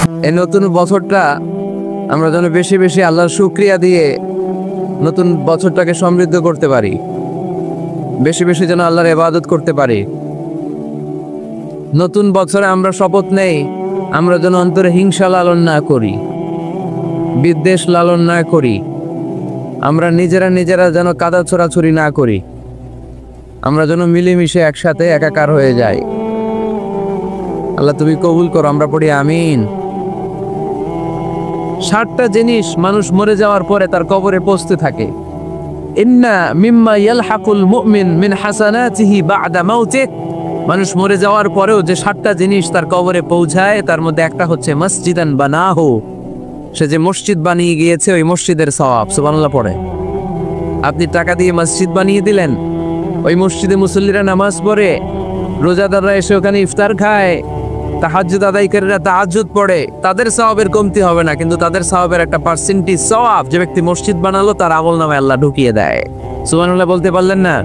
এই নতুন বছরটা আমরা যেন বেশি বেশি আল্লাহর শুকরিয়া দিয়ে নতুন বছরটাকে সমৃদ্ধ করতে পারি, বেশি বেশি যেন আল্লাহর ইবাদত করতে পারি। নতুন বছরে আমরা শপথ নেই আমরা যেন অন্তরে হিংসা লালন না করি, বিদ্বেষ লালন না করি, আমরা নিজেরা যেন কাদা ছোড়াছুরি না করি, আমরা যেন মিলেমিশে একসাথে একাকার হয়ে যাই। আল্লাহ তুমি কবুল করো, আমরা পড়ি আমিন। 60টা জিনিস মানুষ মরে যাওয়ার পরে তার কবরে পৌঁছতে থাকে। ইন্না মিম্মা ইয়ালহাকুল মুমিন মিন হাসানাতিহি বা'দা মাউতিহি, মানুষ মরে যাওয়ার পরেও যে 60টা জিনিস তার কবরে পৌঁছায় তার মধ্যে একটা হচ্ছে মসজিদান বানাহু, সে যে মসজিদ বানিয়ে গিয়েছে ওই মসজিদের সওয়াব। সুবহানাল্লাহ পড়ে। আপনি টাকা দিয়ে মসজিদ বানিয়ে দিলেন, ওই মসজিদে মুসল্লিরা নামাজ পড়ে, রোজাদাররা এসে ওখানে ইফতার খায়, তাহাজ্জুদ আদায়কারীরা তাহাজ্জুদ পড়ে, তাদের সওয়াবের কমতি হবে না, কিন্তু তাদের সওয়াবের একটা পার্সেন্টেজ সওয়াব যে ব্যক্তি মসজিদ বানালো তার আমলনামায় আল্লাহ ঢুকিয়ে দেয়। সুবহানাল্লাহ বলতে পারলেন না?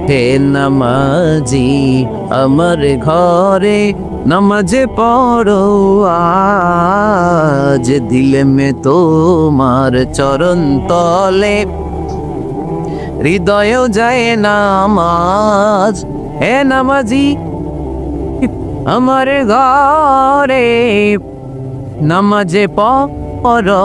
হে নামাজি আমার ঘরে নামাজে পড়ো আজ, দিলে মে তোমার চরণ তলে হৃদয়েও যায় নামাজ। হে নামাজি আমার ঘরে নামাজে পড়ো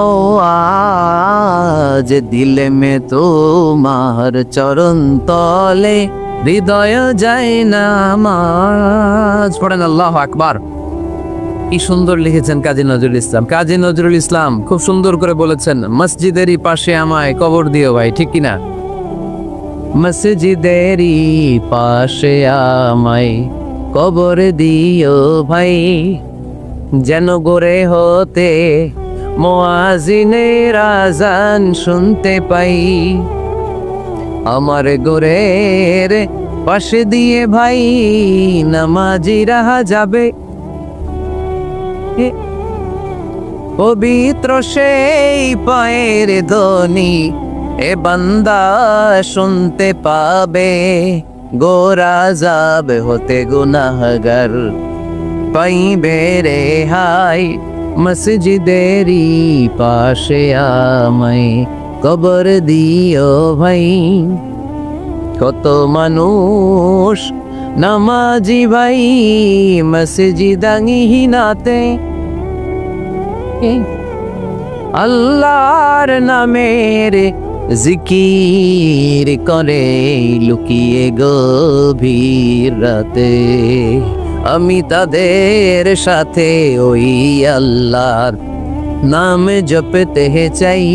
আজ, দিলে মে তোমার চরণ তলে হৃদয় যায় নামাজ। পড়েন আল্লাহু আকবার। কি সুন্দর লিখেছেন কাজী নজরুল ইসলাম। কাজী নজরুল ইসলাম খুব সুন্দর করে বলেছেন, মসজিদেরই পাশে আমায় কবর দিও ভাই, ঠিক কিনা? মসজিদেরই পাশে আমায় কবর দিও ভাই, যেন গোরে হতে মুয়াজ্জিনের আযান শুনতে পাই। আমার গোরের পাশে দিয়ে ভাই নামাজিরা যাবে, পবিত্র সেই পায়ের ধ্বনি এ বান্দা শুনতে পাবে। গোরা যাবে হতে গুনাহগার পাইবে রেহাই, মসজিদেরই পাশে আমায় কবর দিও ভাই। কত মানুষ নামাজি ভাই মসজিদাঙ্গিনাতে আল্লাহর নামের জিকির করে লুকিয়ে গভীর রাতে। আমি তাদের সাথে ওই আল্লাহর নাম জপতে চাই,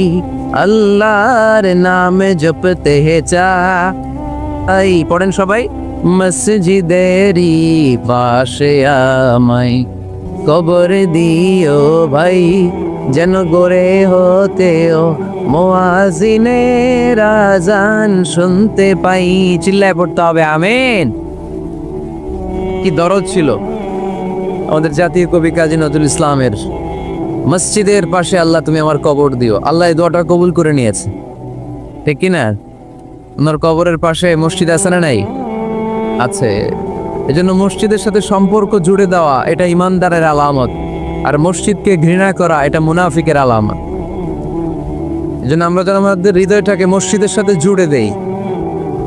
আল্লাহর নাম জপতে চাই। পড়েন সবাই, মসজিদেরই পাশে আমায় কবর দিও ভাই, যেন গোরে হতেও মুয়াজ্জিনের আযান শুনতে পাই। চিল্লায় পড়তে হবে আমিন। কি দরদ ছিল আমাদের জাতীয় কবি কাজী নজরুল ইসলামের, মসজিদের পাশে আল্লাহ তুমি আমার কবর দিও। আল্লাহ এই দোয়াটা কবুল করে নিয়েছে, ঠিক কিনা? ওনার কবরের পাশে মসজিদ আছে না নাই? আছে। এজন্য মসজিদের সাথে সম্পর্ক জুড়ে দেওয়া এটা ইমানদারের আলামত, আর মসজিদকে ঘৃণা করা এটা মুনাফিকের আলামত। এজন্য আমরা যেন আমাদের হৃদয়টাকে মসজিদের সাথে জুড়ে দেই,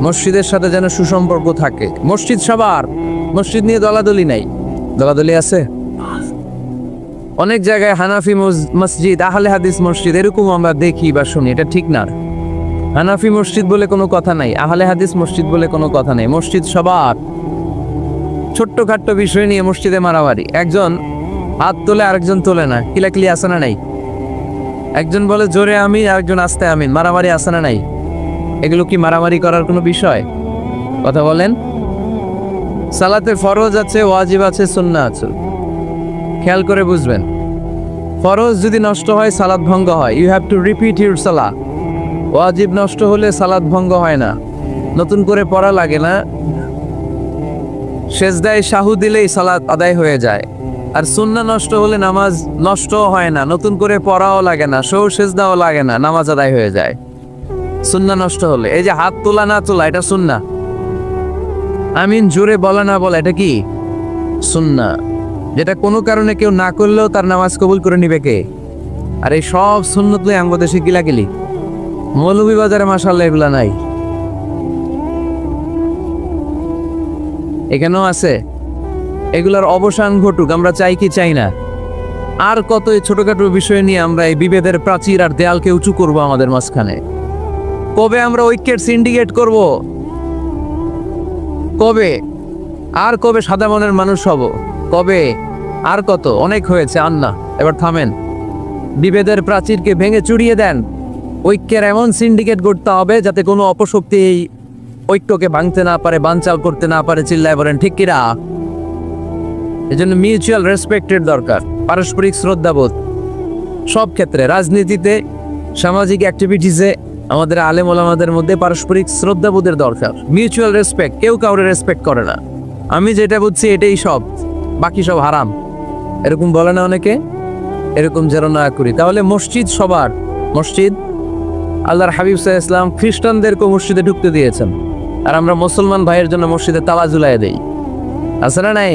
মসজিদের সাথে যেন সুসম্পর্ক থাকে। মসজিদ সবার, মসজিদ নিয়ে দলাদলি নাই। দলাদলি আছে অনেক জায়গায়, হানাফি মসজিদ, আহলে হাদিস মসজিদ এরকম আমরা দেখি বা শুনি, এটা ঠিক না। হানাফি মসজিদ বলে কোনো কথা নাই, আহলে হাদিস মসজিদ বলে কোনো কথা নাই। মসজিদ সবার। ছোট্টখাট্ট বিষয় নিয়ে মসজিদে মারামারি, একজন হাত তোলে আরেকজন তোলে না, কিলাকিলি আছে না নাই? একজন বলে জোরে আমিন, আরেকজন আস্তে আমিন, মারামারি আছে না নাই? এগুলো কি মারামারি করার কোনো বিষয়? কথা বলেন। সালাতে ফরজ আছে, ওয়াজিব আছে, সুন্নাহ আছে, খেয়াল করে বুঝবেন। ফরজ যদি নষ্ট হয় সালাত ভঙ্গ হয়, you have to repeat your সালাহ। ওয়াজিব নষ্ট হলে সালাত ভঙ্গ হয় না, নতুন করে পড়া লাগে না, সেজদায় সাহু দিলেই সালাত আদায় হয়ে যায়। আর সুন্নাহ নষ্ট হলে নামাজ নষ্টও হয় না, নতুন করে পড়াও লাগে না, সেজদাও লাগে না, নামাজ আদায় হয়ে যায় সুন্নাহ নষ্ট হলে। এই যে হাত তোলা না তোলা এটা সুন্নাহ, আমিন জোরে বলা না বলা এটা কি সুন্নাহ। যেটা কোনো কারণে কেউ না করলেও তার নামাজ কবুল করে নিবে কে? আর এই সব সুন্নত লই আঙ্গ দেশে গিলাগিলি। মৌলভীবাজারে মাশাআল্লাহ এগুলা নাই, এখানেও আছে। এগুলার অবসান ঘটুক, আমরা চাই কি চাই না? আর কত এই ছোটখাটো বিষয় নিয়ে আমরা এই বিভেদের প্রাচীর আর দেয়ালকে উঁচু করব আমাদের মাঝখানে? কবে আমরা ঐক্যের সিন্ডিকেট করব? কবে? আর কবে সাদা মনের মানুষ হব? কবে? আর কত? অনেক হয়েছে, আর না, এবার থামেন। বিভেদের প্রাচীরকে ভেঙে চুরিয়ে দেন। ঐক্যের এমন সিন্ডিকেট করতে হবে যাতে কোনো অপশক্তি এই ঐক্যকে ভাঙতে না পারে, বানচাল করতে না পারে। চিল্লায় বলেন ঠিক কিনা? এজন্য মিউচুয়াল রেসপেক্টের দরকার, পারস্পরিক শ্রদ্ধাবোধ সব ক্ষেত্রে, রাজনীতিতে, সামাজিক অ্যাক্টিভিটিসে আমাদের আলেম ওলামাদের মধ্যে পারস্পরিক শ্রদ্ধাবোধের দরকার। মিউচুয়াল রেসপেক্ট, কেউ কাউরে রেসপেক্ট করে না। আমি যেটা বুঝছি এটাই সব, বাকি সব হারাম, এরকম বলে না অনেকে? এরকম যেন না করি। তাহলে মসজিদ সবার, মসজিদ আল্লাহর হাবিব সাল্লাল্লাহু আলাইহি ওয়াসাল্লাম খ্রিস্টানদেরকেও মসজিদে ঢুকতে দিয়েছেন, আর আমরা মুসলমান ভাইয়ের জন্য মসজিদে তালা ঝুলাই দেই, আছে না নাই?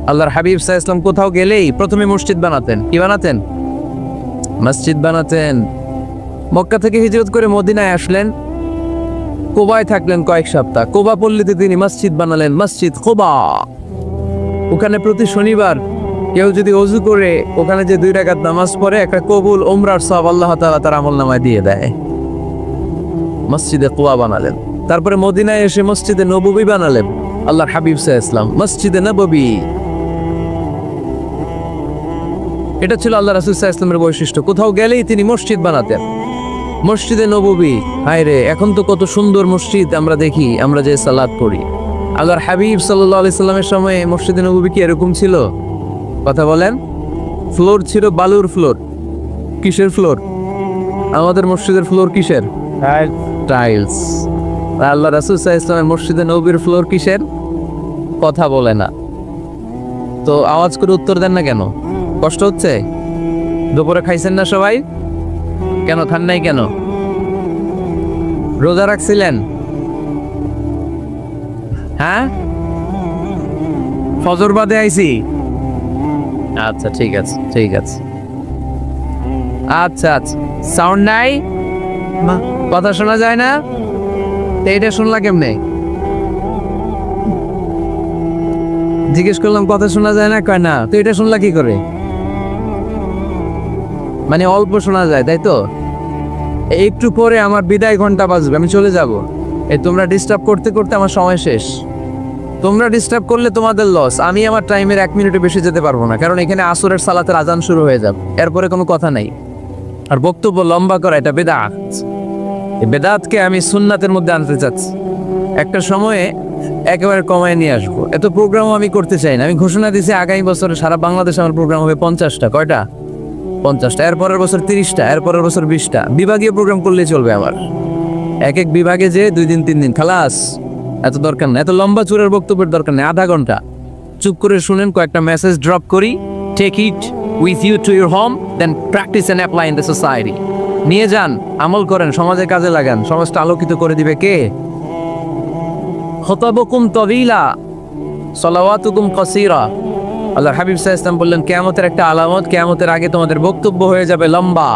আল্লাহর হাবিব সাল্লাল্লাহু আলাইহি ওয়াসাল্লাম কোথাও গেলেই প্রথমে মসজিদ বানাতেন। কি বানাতেন? মসজিদ বানাতেন। মক্কা থেকে হিজরত করে মদিনায় আসলেন, কুবায় থাকলেন কয়েক সপ্তাহ। কুবা পল্লীতে তিনি মসজিদ বানালেন, মসজিদ কুবা। ওখানে প্রতি শনিবার কেউ যদি ওযু করে ওখানে যে 2 রাকাত নামাজ পড়ে, একটা কবুল উমরার সওয়াব আল্লাহ তাআলা তার আমলনামায় দিয়ে দেয়। মসজিদে কুবা বানালেন। তারপরে মদিনায় এসে মসজিদে নববী বানালেন আল্লাহর হাবিব সাল্লাল্লাহু আলাইহি ওয়াসাল্লাম, মসজিদে নববী। এটা ছিল আল্লাহ রাসূল সাল্লাল্লাহু আলাইহি ওয়াসাল্লামের বৈশিষ্ট্য। কোথাও গেলেই তিনি মসজিদ বানাতেন, মসজিদে নববী। হায় রে, এখন তো কত সুন্দর মসজিদ আমরা দেখি, আমরা যে সালাত পড়ি। আল্লাহর হাবিব সাল্লাল্লাহু আলাইহি সাল্লামের সময় মসজিদে নববী কি এরকম ছিল? কথা বলেন। ফ্লোর ছিল বালুর ফ্লোর। কিসের ফ্লোর? আমাদের মসজিদের ফ্লোর কিসের? টাইলস। আল্লাহ রাসূল সাল্লাল্লাহু আলাইহি ওয়াসাল্লামের মসজিদে নববীর ফ্লোর কিসের? কথা বলে না তো আওয়াজ করে উত্তর দেন না কেন? কষ্ট হচ্ছে? দুপুরে খাইছেন না সবাই? কেন খান নাই কেন? রোজা রাখছিলেন? হ্যাঁ, ফজর বাদে আইছি। আচ্ছা ঠিক আছে, ঠিক আছে। আচ্ছা আচ্ছা, সাউন্ড নাই, কথা শোনা যায় না? তো এটা শুনলা কেমনে? জিজ্ঞেস করলাম কথা শোনা যায় না, কয় না। তো এটা শুনলা কি করে? মানে অল্প শোনা যায়, তাই তো? একটু পরে আমার বিদায় ঘন্টা বাজবে, আমি চলে যাব। এই তোমরা ডিস্টার্ব করতে করতে আমার সময় শেষ। তোমরা ডিস্টার্ব করলে তোমাদের লস। আমি আমার টাইমের 1 মিনিটে বেশি যেতে পারবো না, কারণ এখানে আসরের সালাতের আজান শুরু হয়ে যাবে, এরপরে কোনো কথা নাই। আর বক্তব্য লম্বা করা এটা বেদাত। এই বেদাতকে আমি সুন্নাতের মধ্যে আনতে চাচ্ছি। একটা সময়ে একেবারে কমায় নিয়ে আসবো। এত প্রোগ্রামও আমি করতে চাই না। আমি ঘোষণা দিয়েছি আগামী বছরে সারা বাংলাদেশে আমার প্রোগ্রাম হবে 50টা। কয়টা? 50টা। এরপরের বছর 30টা, এরপরের বছর 20টা। বিভাগীয় প্রোগ্রাম করলেই চলবে আমার। এক এক বিভাগে যে 2 দিন 3 দিন খালাস। এত দরকার না, এত লম্বা চূড়ার বক্তব্যের দরকার নেই। আধা ঘন্টা চুপ করে শুনেন, কয়েকটা মেসেজ ড্রপ করি, take it with you to your home, then practice and apply in the society. নিয়ে যান, আমল করেন, সমাজে কাজে লাগান। সমাজটা আলোকিত করে দিবে কে? খুতাবুকুম তাওয়িলা সালাওয়াতুকুম কাসীরা। আল্লাহর হাবিব সাল্লাল্লাহু আলাইহি ওয়াসাল্লাম বললেন, কিয়ামতের একটা আলামত, কিয়ামতের আগে তোমাদের বক্তব্য হয়ে যাবে লম্বা,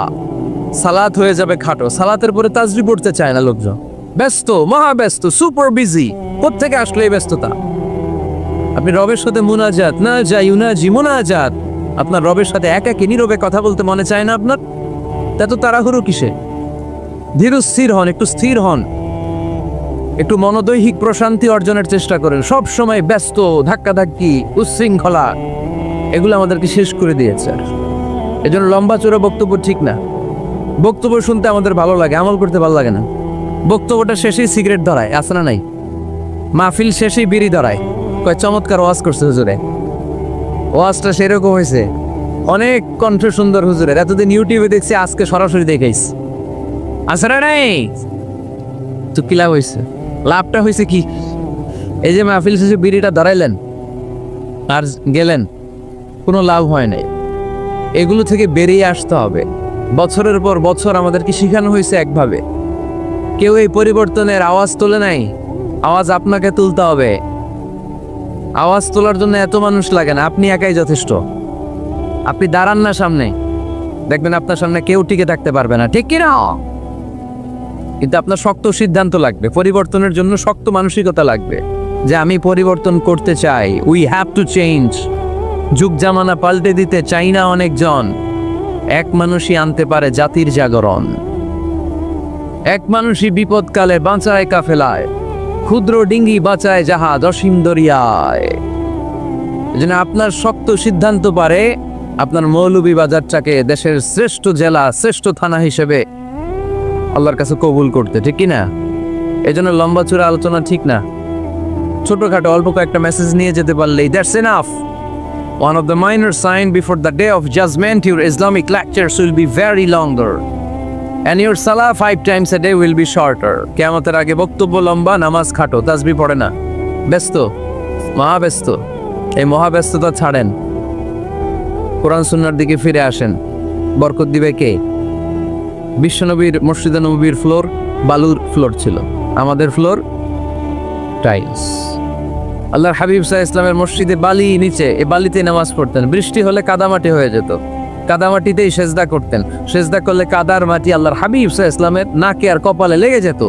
সালাত হয়ে যাবে খাটো। সালাতের পরে তাসবিহ পড়তে চায় না লোকজন, ব্যস্ত, মহা ব্যস্ত, সুপার বিজি। কোত্থেকে আসলে এই ব্যস্ততা? আপনি রবের সাথে মুনাজাত, না যাই ইউনাজি মুনাজাত, আপনার রবের সাথে একাকী নীরবে কথা বলতে মনে চায় না আপনার? এত তাড়াহুড়ো কিসে? ধীর স্থির হন, একটু স্থির হন, একটু মনোদৈহিক প্রশান্তি অর্জনের চেষ্টা করেন। সব সময় ব্যস্ত, ধাক্কাধাক্কি, উচ্ছৃঙ্খলা, এগুলো আমাদেরকে শেষ করে দিয়েছে। এজন্য লম্বা চূড়া বক্তব্য ঠিক না। বক্তব্য শুনতে আমাদের ভালো লাগে, আমল করতে ভালো লাগে না। বক্তব্যটা শেষেই সিগারেট ধরায়, আছে না নাই? মাহফিল শেষেই বিড়ি ধরায়, কয় চমৎকার ওয়াজ করছে হুজুরে। ওয়াজটা সেরকম হয়েছে, অনেক কণ্ঠ সুন্দর হুজুরের। এতদিন ইউটিউবে দেখছি, আজকে সরাসরি দেখাইছি, আছে না নাই? তো কি লাভ হয়েছে? লাভটা হয়েছে কি? এই যে মাহফিল শেষে বিড়িটা ধরাইলেন আর গেলেন, কোনো লাভ হয় নাই। এগুলো থেকে বেরিয়ে আসতে হবে। বছরের পর বছর আমাদেরকে শেখানো হয়েছে একভাবে, কেউ এই পরিবর্তনের আওয়াজ তোলে নাই। আওয়াজ আপনাকে তুলতে হবে। আওয়াজ তোলার জন্য এত মানুষ লাগে না, আপনি একাই যথেষ্ট। আপনি দাঁড়ান না সামনে, দেখবেন আপনার সামনে কেউ টিকে থাকতে পারবে না, ঠিক কিনা? কিন্তু আপনার শক্ত সিদ্ধান্ত লাগবে, পরিবর্তনের জন্য শক্ত মানসিকতা লাগবে যে আমি পরিবর্তন করতে চাই। We have to change. যুগ জামানা পাল্টে দিতে চাই না অনেকজন, এক মানুষই আনতে পারে জাতির জাগরণ। এক মানুষই বিপদকালে বাঁচায় কাফেলায়, ক্ষুদ্র ডিঙ্গি বাঁচায় জাহাজ অসীম দরিয়ায়। এজন্য আপনার শক্ত সিদ্ধান্ত পারে আপনার মৌলভীবাজারটাকে দেশের শ্রেষ্ঠ জেলা, শ্রেষ্ঠ থানা হিসেবে আল্লাহর কাছে কবুল করতে, ঠিক কিনা? এজন্য লম্বা চূড়া আলোচনা ঠিক না, ছোটখাটো অল্প কয়েকটা মেসেজ নিয়ে যেতে পারলেই that's enough. One of the minor signs before the day of judgment, your Islamic lectures will be very longer and your salah 5 times a day will be shorter. কিয়ামতের আগে বক্তব্য লম্বা, নামাজ খাটো, তাসবিহ পড়ে না, ব্যস্ত, মহাব্যস্ত। এই মহাব্যস্ততা ছাড়েন, কোরআন সুন্নাহর দিকে ফিরে আসেন। বরকত দিবে কে? বিশ্বনবীর মসজিদে নববীর ফ্লোর বালুর ফ্লোর ছিল, আমাদের ফ্লোর টাইলস। আল্লাহর হাবিব সাল্লাল্লাহু আলাইহি ইসলামের মসজিদে বালি নিচে, এই বালিতে নামাজ পড়তেন। বৃষ্টি হলে কাদামাটি হয়ে যেত, কাদামাটিতেই সেজদা করতেন। সেজদা করলে কাদার মাটি আল্লাহর হাবিব সাল্লাল্লাহু আলাইহি ইসলামের নাকে আর কপালে লেগে যেত।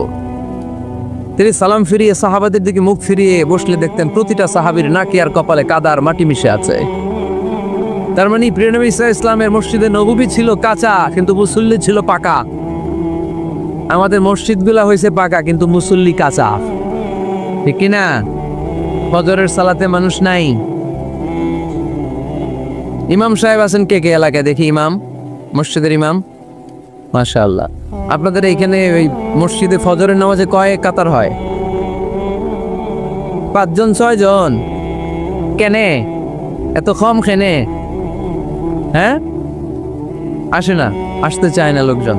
তিনি সালাম ফিরিয়ে সাহাবাদের দিকে মুখ ফিরিয়ে বসলে দেখতেন প্রতিটা সাহাবীর নাকে আর কপালে কাদার মাটি মিশে আছে। তার মানে প্রিয় নবী সাল্লাল্লাহু আলাইহি ইসলামের মসজিদে নববী ছিল কাঁচা, কিন্তু মুসল্লি ছিল পাকা। আমাদের মসজিদগুলা হয়েছে পাকা, কিন্তু মুসল্লি কাঁচা, ঠিক কিনা? ফজরের সালাতে মানুষ নাই। ইমাম সাহেব আছেন কে কে এলাকায়? দেখি ইমাম, মসজিদের ইমাম, মাশাআল্লাহ। আপনাদের এইখানে ওই মসজিদে ফজরের নামাজে কয় কাতার হয়? 5 জন 6 জন? কেনে এত কম? কেনে? হ্যাঁ, আসে না, আসতে চায় না লোকজন।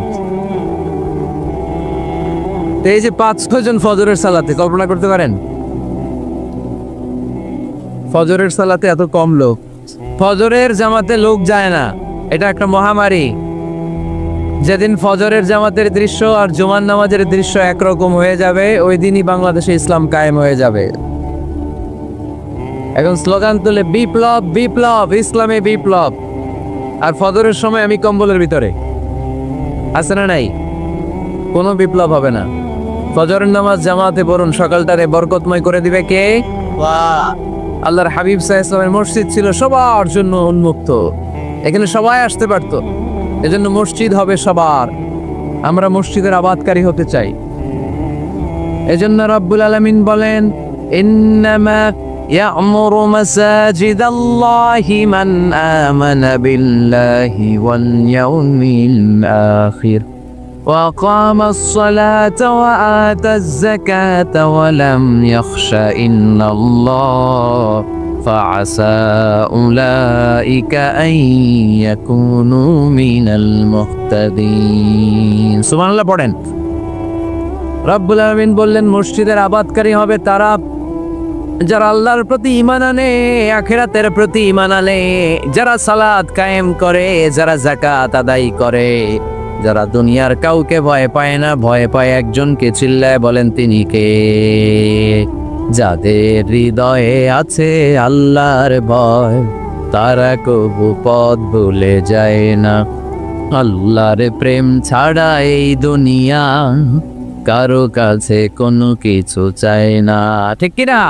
তো এই যে 5-6 জন ফজরের সালাতে, কল্পনা করতে পারেন ফজরের সালাতে এত কম লোক। ফজরের জামাতে লোক যায় না, এটা একটা মহামারী। যেদিন ফজরের জামাতের দৃশ্য আর জুমার নামাজের দৃশ্য একরকম হয়ে যাবে, ওই দিনই বাংলাদেশে ইসলাম কায়েম হয়ে যাবে। এখন স্লোগান তুলে বিপ্লব বিপ্লব, ইসলামে বিপ্লব। আর ফজরের সময় আমি কম্বলের ভিতরে, আছে না নাই? কোনো বিপ্লব হবে না। ফজরের নামাজ জামাতে পড়ুন, সকালটারে বরকতময় করে দিবে কে? আল্লাহর হাবিব সাল্লাল্লাহু আলাইহি ওয়াসাল্লামের মসজিদ ছিল সবার জন্য উন্মুক্ত, এখানে সবাই আসতে পারতো। এজন্য মসজিদ হবে সবার। আমরা মসজিদের আবাদকারী হতে চাই। এজন্য রব্বুল আলামিন বলেন, ইন্নামা ইয়া'মুরু মাসাজিদাল্লাহি মান আমানা বিল্লাহি ওয়াল ইয়াউমিল আখির وأقام الصلاة وآتى الزكاة ولم يخش إلا الله فعسى أولئك أن يكونوا من المهتدين. সুবহান আল্লাহ পড়েন। রব্বুল আলামিন বললেন মসজিদের আবাদকারী হবে তারা যারা আল্লাহর প্রতি ঈমান আনে, আখিরাতের প্রতি ঈমান আনে, যারা সালাত কায়েম করে, যারা যাকাত আদায় করে, যারা দুনিয়ার কাউকে ভয় পায় না, ভয় পায় একজনকে। চিল্লায় বলেন তিনি কে? যাদের হৃদয়ে আছে আল্লাহর ভয়, তারা কবু পথ ভুলে যায় না। আল্লাহর প্রেম ছাড়া এই দুনিয়া কারো কাছে কোনো কিছু চায় না, ঠিক কিনা?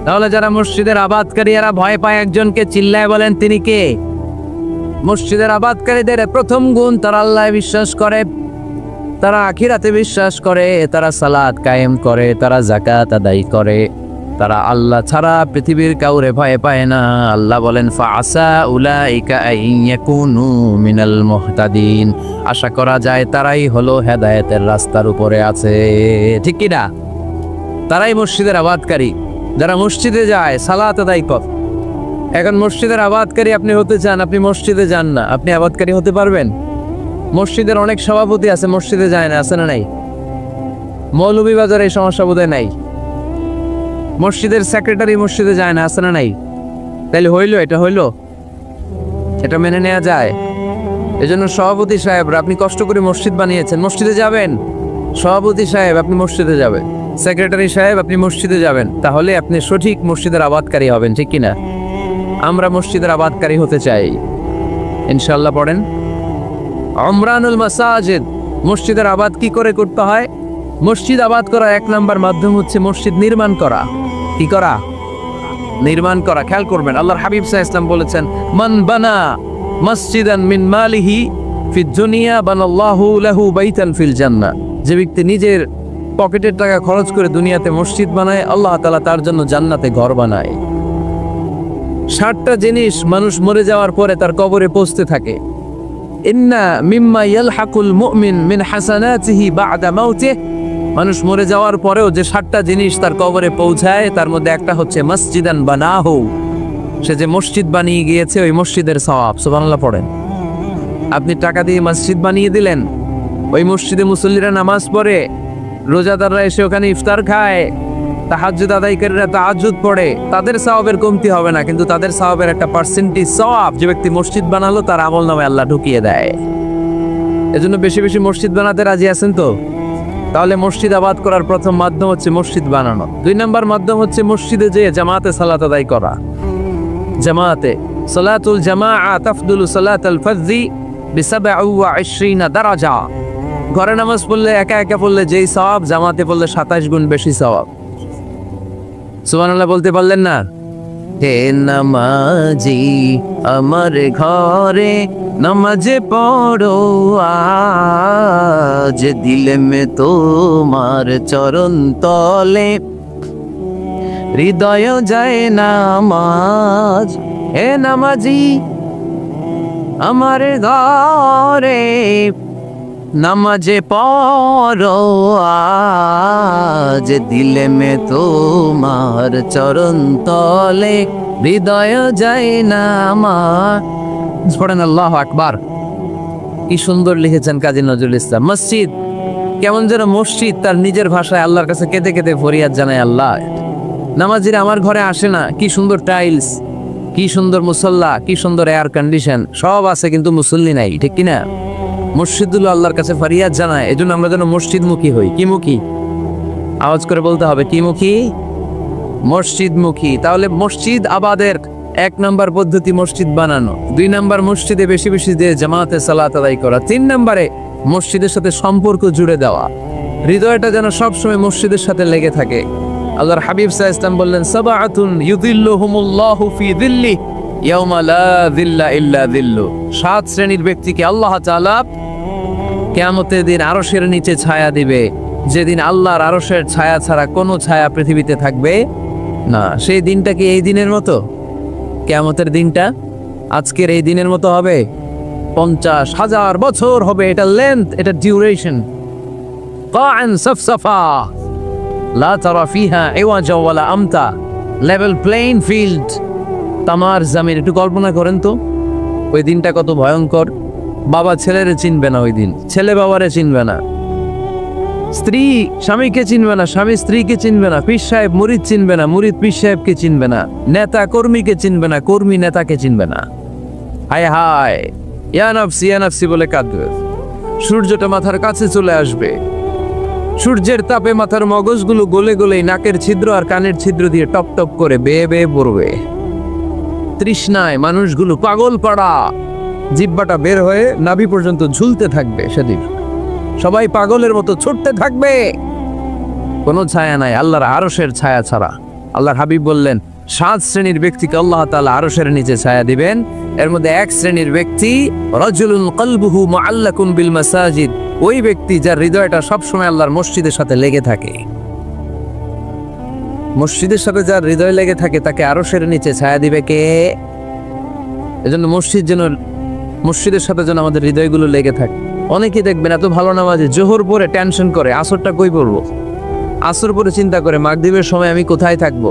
তাহলে যারা মসজিদের আবাদকারী, এরা ভয় পায় একজনকে। চিল্লায় বলেন তিনি কে? মসজিদের আবাদকারীদের প্রথম গুণ, তারা আল্লাহ বিশ্বাস করে, তারা আখিরাতে বিশ্বাস করে, তারা সালাত কায়েম করে, তারা যাকাত আদায় করে, তারা আল্লাহ ছাড়া পৃথিবীর কাউরে ভয় পায় না। আল্লাহ বলেন ফাআসা উলাইকা আইয়াকুনু মিনাল মুহতাদিন, আশা করা যায় তারাই হলো হেদায়েতের রাস্তার উপরে আছে, ঠিক কি না? তারাই মসজিদের আবাদকারী, যারা মসজিদে যায়, সালাত আদায় করে। এখন মসজিদের আবাদকারী আপনি হতে চান, আপনি মসজিদে যান না, আপনি আবাদকারী হতে পারবেন? মসজিদের অনেক সভাপতি আছে, মসজিদে যায় না, আছে না নাই? মৌলভীবাজারে এই সমস্যা বোধহয় নাই। মসজিদের সেক্রেটারি মসজিদে যায় না, আছে না নাই? তাইলে হইলো, এটা হইলো, এটা মেনে নেওয়া যায়? এজন্য সভাপতি সাহেবরা, আপনি কষ্ট করে মসজিদ বানিয়েছেন, মসজিদে যাবেন। সভাপতি সাহেব, আপনি মসজিদে যাবেন। সেক্রেটারি সাহেব আপনি মসজিদে যাবেন, তাহলে আপনি সঠিক মসজিদের আবাদকারী হবেন, ঠিক কিনা? আমরা মসজিদের আবাদকারী হতে চাই, ইনশাআল্লাহ। পড়েন উমরানুল মাসাজিদ। মসজিদের আবাদ কি করে করতে হয়? মসজিদ আবাদ করার এক নাম্বার মাধ্যম হচ্ছে মসজিদ নির্মাণ করা। কি করা? নির্মাণ করা। খেয়াল করবেন, আল্লাহর হাবিব সাল্লাল্লাহু আলাইহি ওয়াসাল্লাম বলেছেন, মান বানা মসজিদান মিন মালিহি ফিদ দুনিয়া বানাল্লাহু লাহু বাইতান ফিল জান্নাহ। যে ব্যক্তি নিজের পকেটের টাকা খরচ করে দুনিয়াতে মসজিদ বানায়, আল্লাহ তাআলা তার জন্য জান্নাতে ঘর বানায়। 60টা জিনিস মানুষ মরে যাওয়ার পরে তার কবরে পৌঁছতে থাকে। ইন্না মিম্মা ইয়ালহাকুল মুমিন মিন হাসানাতিহি বা'দা মাউতিহি। মানুষ মরে যাওয়ার পরেও যে 60টা জিনিস তার কবরে পৌঁছায়, তার মধ্যে একটা হচ্ছে মসজিদান বানাহু। সে যে মসজিদ বানিয়ে গিয়েছে, ওই মসজিদের সওয়াব। সুবহানাল্লাহ পড়েন। আপনি টাকা দিয়ে মসজিদ বানিয়ে দিলেন, ওই মসজিদে মুসল্লিরা নামাজ পড়ে, রোজাদাররা এসে ওখানে ইফতার খায়, তাহাজ্জুদ আদায়কারীরা তাহাজ্জুদ পড়ে, তাদের সওয়াবের কমতি হবে না, কিন্তু তাদের সওয়াবের একটা পার্সেন্টেজ সওয়াব যে ব্যক্তি মসজিদ বানালো তার আমলনামায় আল্লাহ ঢুকিয়ে দেয়। এজন্য বেশি বেশি মসজিদ বানাতে রাজি আছেন তো? তাহলে মসজিদ আবাদ করার প্রথম মাধ্যম হচ্ছে মসজিদ বানানো। 2 নম্বর মাধ্যম হচ্ছে মসজিদে যেয়ে জামাতে সালাত আদায় করা। জামাতে সালাতুল জামাআ তাফদুলু সালাতাল ফাজরি বি27 দারাজা। ঘরে নামাজ পড়লে একা একা পড়লে যেই সওয়াব, জামাতে পড়লে 27 গুণ বেশি সওয়াব। সুবহানাল্লাহ বলতে পারলেন না? হে নামাজি আমার ঘরে নামাজে পড়ো আজ, দিলে মে তোমার চরণ তলে হৃদয় যায় নামাজ। হে নামাজি আমার ঘরে নামাজে পড়ো আজ, দিলে মে তোমার চরণ তলে হৃদয় যায় নামাজ। পড়েন আল্লাহু আকবার। কি সুন্দর লিখেছেন কাজী নজরুল ইসলাম। মসজিদ কেমন যেন মসজিদ তার নিজের ভাষায় আল্লাহর কাছে কেঁদে কেঁদে ফরিয়াদ জানায়, আল্লাহ নামাজিরা আমার ঘরে আসে না, কি সুন্দর টাইলস, কি সুন্দর মুসল্লা, কি সুন্দর এয়ার কন্ডিশন, সব আছে কিন্তু মুসল্লি নাই, ঠিক কিনা? মসজিদগুলো আল্লাহর কাছে ফরিয়াদ জানায়। এজন্য আমরা যেন মসজিদমুখী হই। কি মুখী? আওয়াজ করে বলতে হবে, কি মুখী? মসজিদমুখী। তাহলে মসজিদ আবাদের 1 নম্বর পদ্ধতি মসজিদ বানানো। 2 নম্বর মসজিদে বেশি বেশি দিয়ে জামাতে সালাত আদায় করা। 3 নম্বরে মসজিদের সাথে সম্পর্ক জুড়ে দেওয়া, হৃদয়টা যেন সবসময় মসজিদের সাথে লেগে থাকে। আল্লাহর হাবিব সাল্লাল্লাহু আলাইহি ওয়াসাল্লাম বললেন, সাবআতুন ইউযিল্লুহুমুল্লাহু ফি যিল্লিহি ইয়াওমা লা যিল্লা ইল্লা যিল্লু। 7 শ্রেণীর ব্যক্তিকে আল্লাহ তাআলা কিয়ামতের দিন আরশের নিচে ছায়া দিবে, যেদিন আল্লাহর আরশের ছায়া ছাড়া কোনো ছায়া পৃথিবীতে থাকবে না। সেই দিনটা কি এই দিনের মতো? কিয়ামতের দিনটা আজকের এই দিনের মতো হবে? 50,000 বছর হবে। এটা লেন্থ, এটা ডিউরেশন। কাআন সাফসাফা লা তারা ফিহা ইওয়াজা ওয়ালা আমতা। লেভেল প্লেইং ফিল্ড, তামার জমিন। একটু কল্পনা করেন তো ওই দিনটা কত ভয়ঙ্কর। বাবা ছেলেরে চিনবে না ওই দিন, ছেলে বাবারে চিনবে না, স্ত্রী স্বামীকে চিনবে না, স্বামী স্ত্রীকে চিনবে না, পীর সাহেব মুরিদ চিনবে না, মুরিদ পীর সাহেবকে চিনবে না, নেতা কর্মীকে চিনবে না, কর্মী নেতাকে চিনবে না। হায় হায়, ইয়া নাফসি বলে কাঁদবে। সূর্যটা মাথার কাছে চলে আসবে, সূর্যের তাপে মাথার মগজগুলো গলে গলে নাকের ছিদ্র আর কানের ছিদ্র দিয়ে টপ টপ করে বেয়ে বেয়ে পড়বে। তৃষ্ণায় মানুষগুলো পাগল পাড়া, জিহ্বাটা বের হয়ে নাভি পর্যন্ত ঝুলতে থাকবে। সেদিন সবাই পাগলের মতো ছুটতে থাকবে, কোনো ছায়া নাই আল্লাহর আরশের ছায়া ছাড়া। আল্লাহর হাবিব বললেন, 7 শ্রেণীর ব্যক্তিকে আল্লাহ তাআলা আরশের নিচে ছায়া দিবেন। এর মধ্যে 1 শ্রেণীর ব্যক্তি রাজুলুন কলবুহু মুআল্লাকুন বিল মাসাজিদ। ওই ব্যক্তি যার হৃদয়টা সবসময় আল্লাহর মসজিদের সাথে লেগে থাকে। মসজিদের সাথে যার হৃদয় লেগে থাকে তাকে আরশের নিচে ছায়া দিবে কে? এজন্য মসজিদের সাথে যেন আমাদের হৃদয়গুলো লেগে থাকে। অনেকেই দেখবেন এত ভালো নামাজে, জোহর পরে টেনশন করে আসরটা কই পড়বো, আসর পরে চিন্তা করে মাগরিবের সময় আমি কোথায় থাকবো,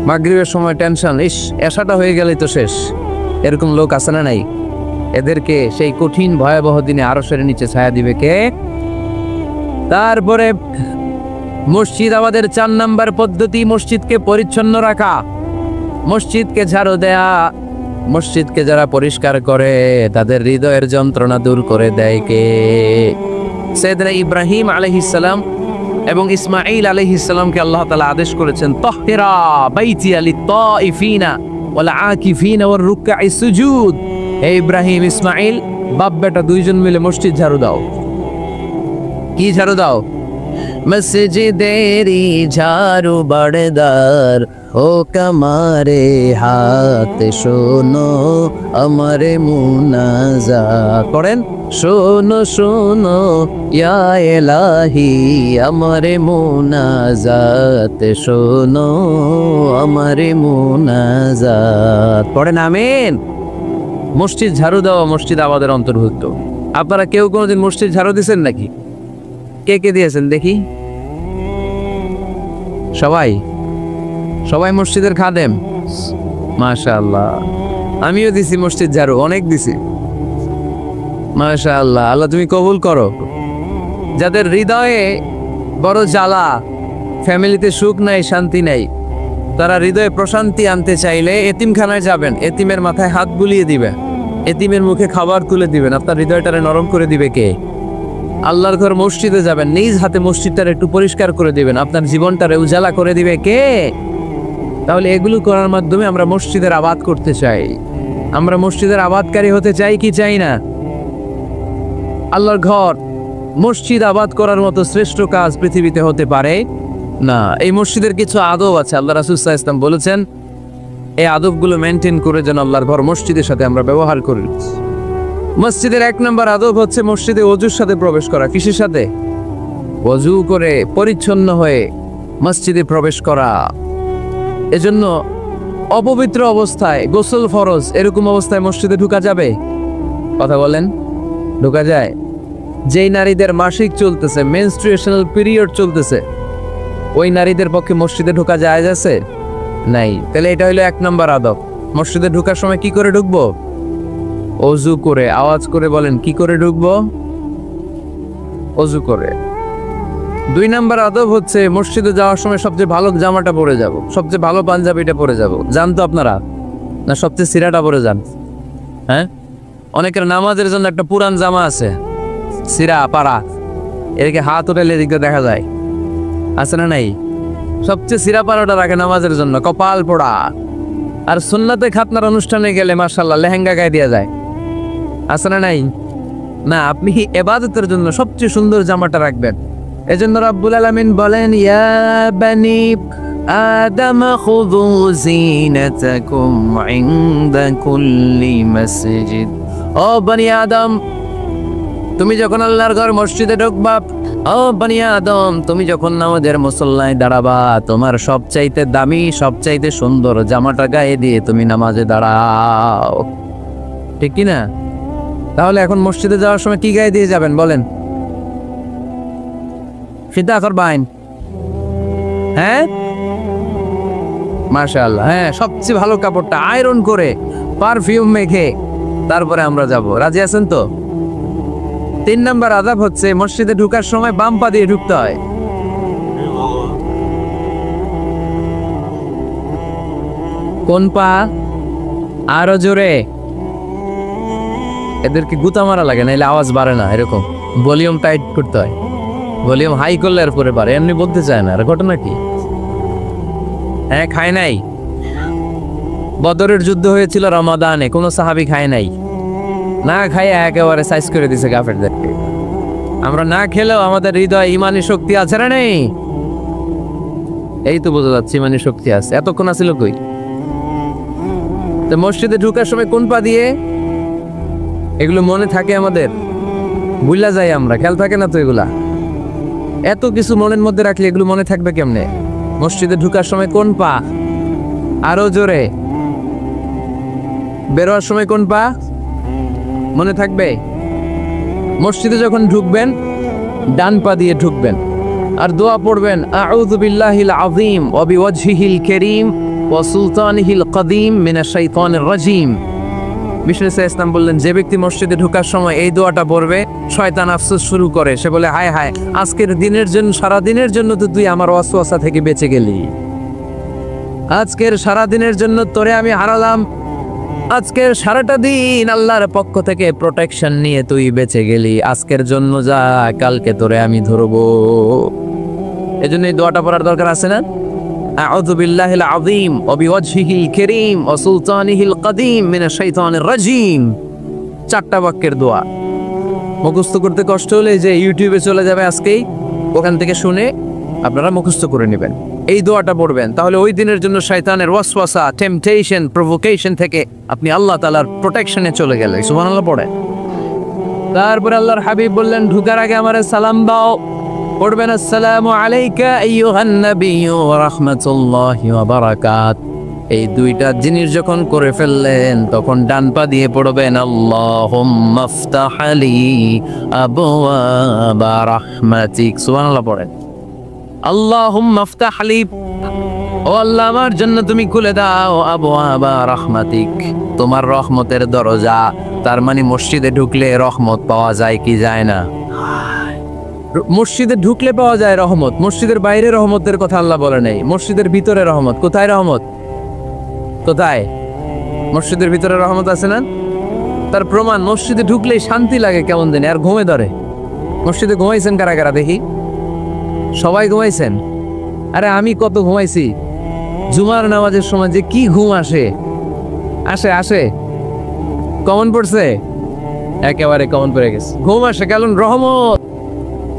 মাগরিবের সময় টেনশন, ইস এশাটা হয়ে গেলেই তো শেষ। এরকম লোক আছে না নাই? এদেরকে সেই কঠিন ভয়াবহ দিনে আরশের নিচে ছায়া দিবে কে? তারপরে মসজিদ আমাদের 4 নম্বর পদ্ধতি মসজিদকে পরিচ্ছন্ন রাখা, মসজিদকে ঝাড়ু দেয়া। মসজিদকে যারা পরিষ্কার করে তাদের হৃদয়ের যন্ত্রণা দূর করে দেয় কে? সাইয়েদনা ইব্রাহিম আলাইহিস সালাম এবং ইসমাঈল আলাইহিস সালামকে আল্লাহ তাআলা আদেশ করেছেন তাহহিরা বাইতিয়া লিত-তাইফিনা ওয়াল আকিফিনা ওয়ার রুকআইস সুজুদ। হে ইব্রাহিম, ইসমাঈল, বাপ বেটা দুইজন মিলে মসজিদ ঝাড়ু দাও। কি ঝাড়ু দাও? মসজিদেরি ঝাড়ু বড়দার ও কমারে হাত শোনো আমারে মুনাজাত করেন। শোনো শোনো ইয়া ইলাহি আমারে মুনাজাত শোনো আমারে মুনাজাত পড়েন। আমিন। মসজিদ ঝাড়ু দেওয়া মসজিদ আমাদের অন্তর্ভুক্ত। আপনারা কেউ কোনোদিন মসজিদ ঝাড়ু দিয়েছেন নাকি? কে কে দিয়েছেন দেখি? সবাই? সবাই মসজিদের খাদেম? মাশাআল্লাহ। আমিও দিছি মসজিদ ঝাড়ু, অনেক দিছি। মাশাআল্লাহ, আল্লাহ তুমি কবুল করো। যাদের হৃদয়ে বড় জ্বালা, ফ্যামিলিতে সুখ নাই, শান্তি নাই, তারা হৃদয়ে প্রশান্তি আনতে চাইলে এতিমখানায় যাবেন, এতিমের মাথায় হাত বুলিয়ে দিবেন, এতিমের মুখে খাবার তুলে দিবেন। আপনার হৃদয়টারে নরম করে দিবে কে? আল্লাহর ঘর মসজিদে যাবেন, নিজ হাতে মসজিদটারে একটু পরিষ্কার করে দিবেন, আপনার জীবনটারে উজালা করে দিবে কে? তাহলে এগুলো করার মাধ্যমে আমরা মসজিদের আবাদ করতে চাই। আমরা মসজিদের আবাদকারী হতে চাই কি চাই না? আল্লাহর ঘর মসজিদ আবাদ করার মতো শ্রেষ্ঠ কাজ পৃথিবীতে হতে পারে না। এই মসজিদের কিছু আদব আছে, আল্লাহ রাসূল সাল্লাল্লাহু আলাইহি ওয়াসাল্লাম বলেছেন এই আদবগুলো মেনটেন করে যেন আল্লাহর ঘর মসজিদের সাথে আমরা ব্যবহার করি। মসজিদের 1 নম্বর আদব হচ্ছে মসজিদে ওযুর সাথে প্রবেশ করা। কিসের সাথে? ওযু করে পরিচ্ছন্ন হয়ে মসজিদে প্রবেশ করা। এজন্য অপবিত্র অবস্থায় গোসল ফরজ, এরকম অবস্থায় মসজিদে ঢোকা যাবে? কথা বলেন, ঢোকা যায়? যেই নারীদের মাসিক চলতেছে, মেনস্ট্রুয়েশনাল পিরিয়ড চলতেছে, ওই নারীদের পক্ষে মসজিদে ঢোকা জায়েজ আছে? নাই। তাহলে এটা হলো 1 নম্বর আদব। মসজিদে ঢোকার সময় কি করে ঢুকবো? ওযু করে। আওয়াজ করে বলেন, কি করে ঢুকবো? ওযু করে। 2 নম্বর আদব হচ্ছে মসজিদে যাওয়ার সময় সবচেয়ে ভালো জামাটা পরে যাব, সবচেয়ে ভালো পাঞ্জাবিটা পরে যাব। জান তো আপনারা? না সবচেয়ে সিরাটা পরে যান? হ্যাঁ, অনেকের নামাজের জন্য একটা পুরান জামা আছে, সিরা পাড়া, এদিকে হাত উঠালে এদিকে দেখা যায়, আছে না নাই? সবচেয়ে সিরা পাড়াটা রাখে নামাজের জন্য, কপাল পোড়া। আর সুন্নাতে খাতনার অনুষ্ঠানে গেলে মাশাআল্লাহ লেহেঙ্গা গায়ে দেওয়া যায়, আছে না নাই? না, আপনি ইবাদতের জন্য সবচেয়ে সুন্দর জামাটা রাখবেন। এজন্য রাব্বুল আলামিন বলেন, ইয়া বানি আদম খুযু যিনাতাকুম ইনদা কুল্লি মসজিদ। ও বনি আদম, তুমি যখন আল্লাহর ঘর মসজিদে ঢুকবা, ও বনি আদম, তুমি যখন নামাজের মুসল্লায় দাঁড়াবা, তোমার সবচাইতে দামি, সবচাইতে সুন্দর জামাটা গায়ে দিয়ে তুমি নামাজে দাঁড়াও। ঠিক কি না? তাহলে এখন মসজিদে যাওয়ার সময় কি গায়ে দিয়ে যাবেন বলেন? ফিদা করবেন? হ্যাঁ, মাশাআল্লাহ। হ্যাঁ, সবচেয়ে ভালো কাপড়টা আয়রন করে পারফিউম মেখে তারপরে আমরা যাব। রাজি আছেন তো? 3 নম্বর আদব হচ্ছে মসজিদে ঢোকার সময় বাম পা দিয়ে ঢুকতে হয়। কোন পা? আরো জোরে। এদেরকে গুতা মারা লাগে, নাহলে আওয়াজ বাড়ে না। এরকম ভলিউম টাইট করতে হয়, ভলিউম হাই করলে এরপরে বাড়ে। এমনি বলতে চায় না। আর ঘটনা কি? হ্যাঁ, খায় নাই। বদরের যুদ্ধ হয়েছিল রমাদানে, কোনো সাহাবী খায় নাই। না খাইয়া একেবারে সাইজ করে দিছে কাফেরদেরকে। আমরা না খেলেও আমাদের হৃদয় ইমানি শক্তি আছে না নেই? এই তো বোঝা যাচ্ছে ইমানি শক্তি আছে। এতক্ষণ আছিল কই? তো মসজিদে ঢোকার সময় কোন পা দিয়ে? এগুলো মনে থাকে আমাদের? ভুলা যাই আমরা, খেয়াল থাকে না তো এগুলা। এত কিছু মনের মধ্যে রাখলে এগুলো মনে থাকবে কেমনে? মসজিদে ঢোকার সময় কোন পা? আরো জোরে। বেরোয়ার সময় কোন পা? মনে থাকবে? মসজিদে যখন ঢুকবেন ডান পা দিয়ে ঢুকবেন, আর দোয়া পড়বেন, আউযু বিল্লাহিল আযীম ওয়া বিওয়াজহিল কারীম ওয়া সুলতানিহিল কদীম মিনাশ শাইতানির রাজীম। বিষ্ণু ইসলাম বললেন, যে ব্যক্তি মসজিদে ঢোকার সময় এই দোয়াটা পড়বে, শয়তান আফসোস শুরু করে। সে বলে, হায় হায়, আজকের দিনের জন্য, সারা দিনের জন্য তো তুই আমার ওয়াসওয়াসা থেকে বেঁচে গেলি। আজকের সারা দিনের জন্য তোরে আমি হারালাম। আজকের সারাটা দিন আল্লাহর পক্ষ থেকে প্রোটেকশন নিয়ে তুই বেঁচে গেলি। আজকের জন্য যা, কালকে তোরে আমি ধরবো। এজন্য এই দোয়াটা পড়ার দরকার আছে না? আউযু বিল্লাহিল আযীম ওয়া বিওয়াজহিল কারীম ওয়া সুলতানিহিল কাদীম মিনাশ শাইতানির রাজীম। 4টা বাক্যের দোয়া। মুখস্থ করতে কষ্ট হলে যে ইউটিউবে চলে যাবে আজকেই, ওখান থেকে শুনে আপনারা মুখস্থ করে নেবেন। এই দোয়াটা পড়বেন, তাহলে ওই দিনের জন্য শয়তানের ওয়াসওয়াসা, টেম্পটেশন, প্রভোকেশন থেকে আপনি আল্লাহ তাআলার প্রোটেকশনে চলে গেলেন। সুবহানাল্লাহ পড়েন। তারপর আল্লাহর হাবিব বললেন, ঢুকার আগে আমারে সালাম দাও। পড়বেন, আসসালামু আলাইকা আইয়ুহান নাবিয়্যু ওয়া রাহমাতুল্লাহি ওয়া বারাকাত। এই 2টা জিনিস যখন করে ফেললেন, তখন ডান পা দিয়ে পড়বেন, আল্লাহুম্মা ইফতাহ লি আবওয়াবা রাহমাতিক। সুবহানাল্লাহ পড়েন। আল্লাহুম্মা ইফতাহ লি, ও আল্লাহ আমার জন্য তুমি খুলে দাও আবওয়াবা রাহমাতিক, তোমার রহমতের দরজা। তার মানে মসজিদে ঢুকলে রহমত পাওয়া যায় কি যায় না? মসজিদে ঢুকলে পাওয়া যায় রহমত। মসজিদের বাইরে রহমতের কথা আল্লাহ বলে নাই, মসজিদের ভিতরে রহমত। কোথায় রহমত? কোথায়? মসজিদের ভিতরে রহমত আছে না? তার প্রমাণ, মসজিদে ঢুকলেই শান্তি লাগে কেমন জানি, আর ঘুমে ধরে। মসজিদে ঘুমাইছেন কারা কারা দেখি? সবাই ঘুমাইছেন? আরে আমি কত ঘুমাইছি। জুমার নামাজের সময় যে কি ঘুম আসে, আসে আসে কমন পড়ছে, একেবারে কমন পড়ে গেছে। ঘুম আসে কারণ রহমত,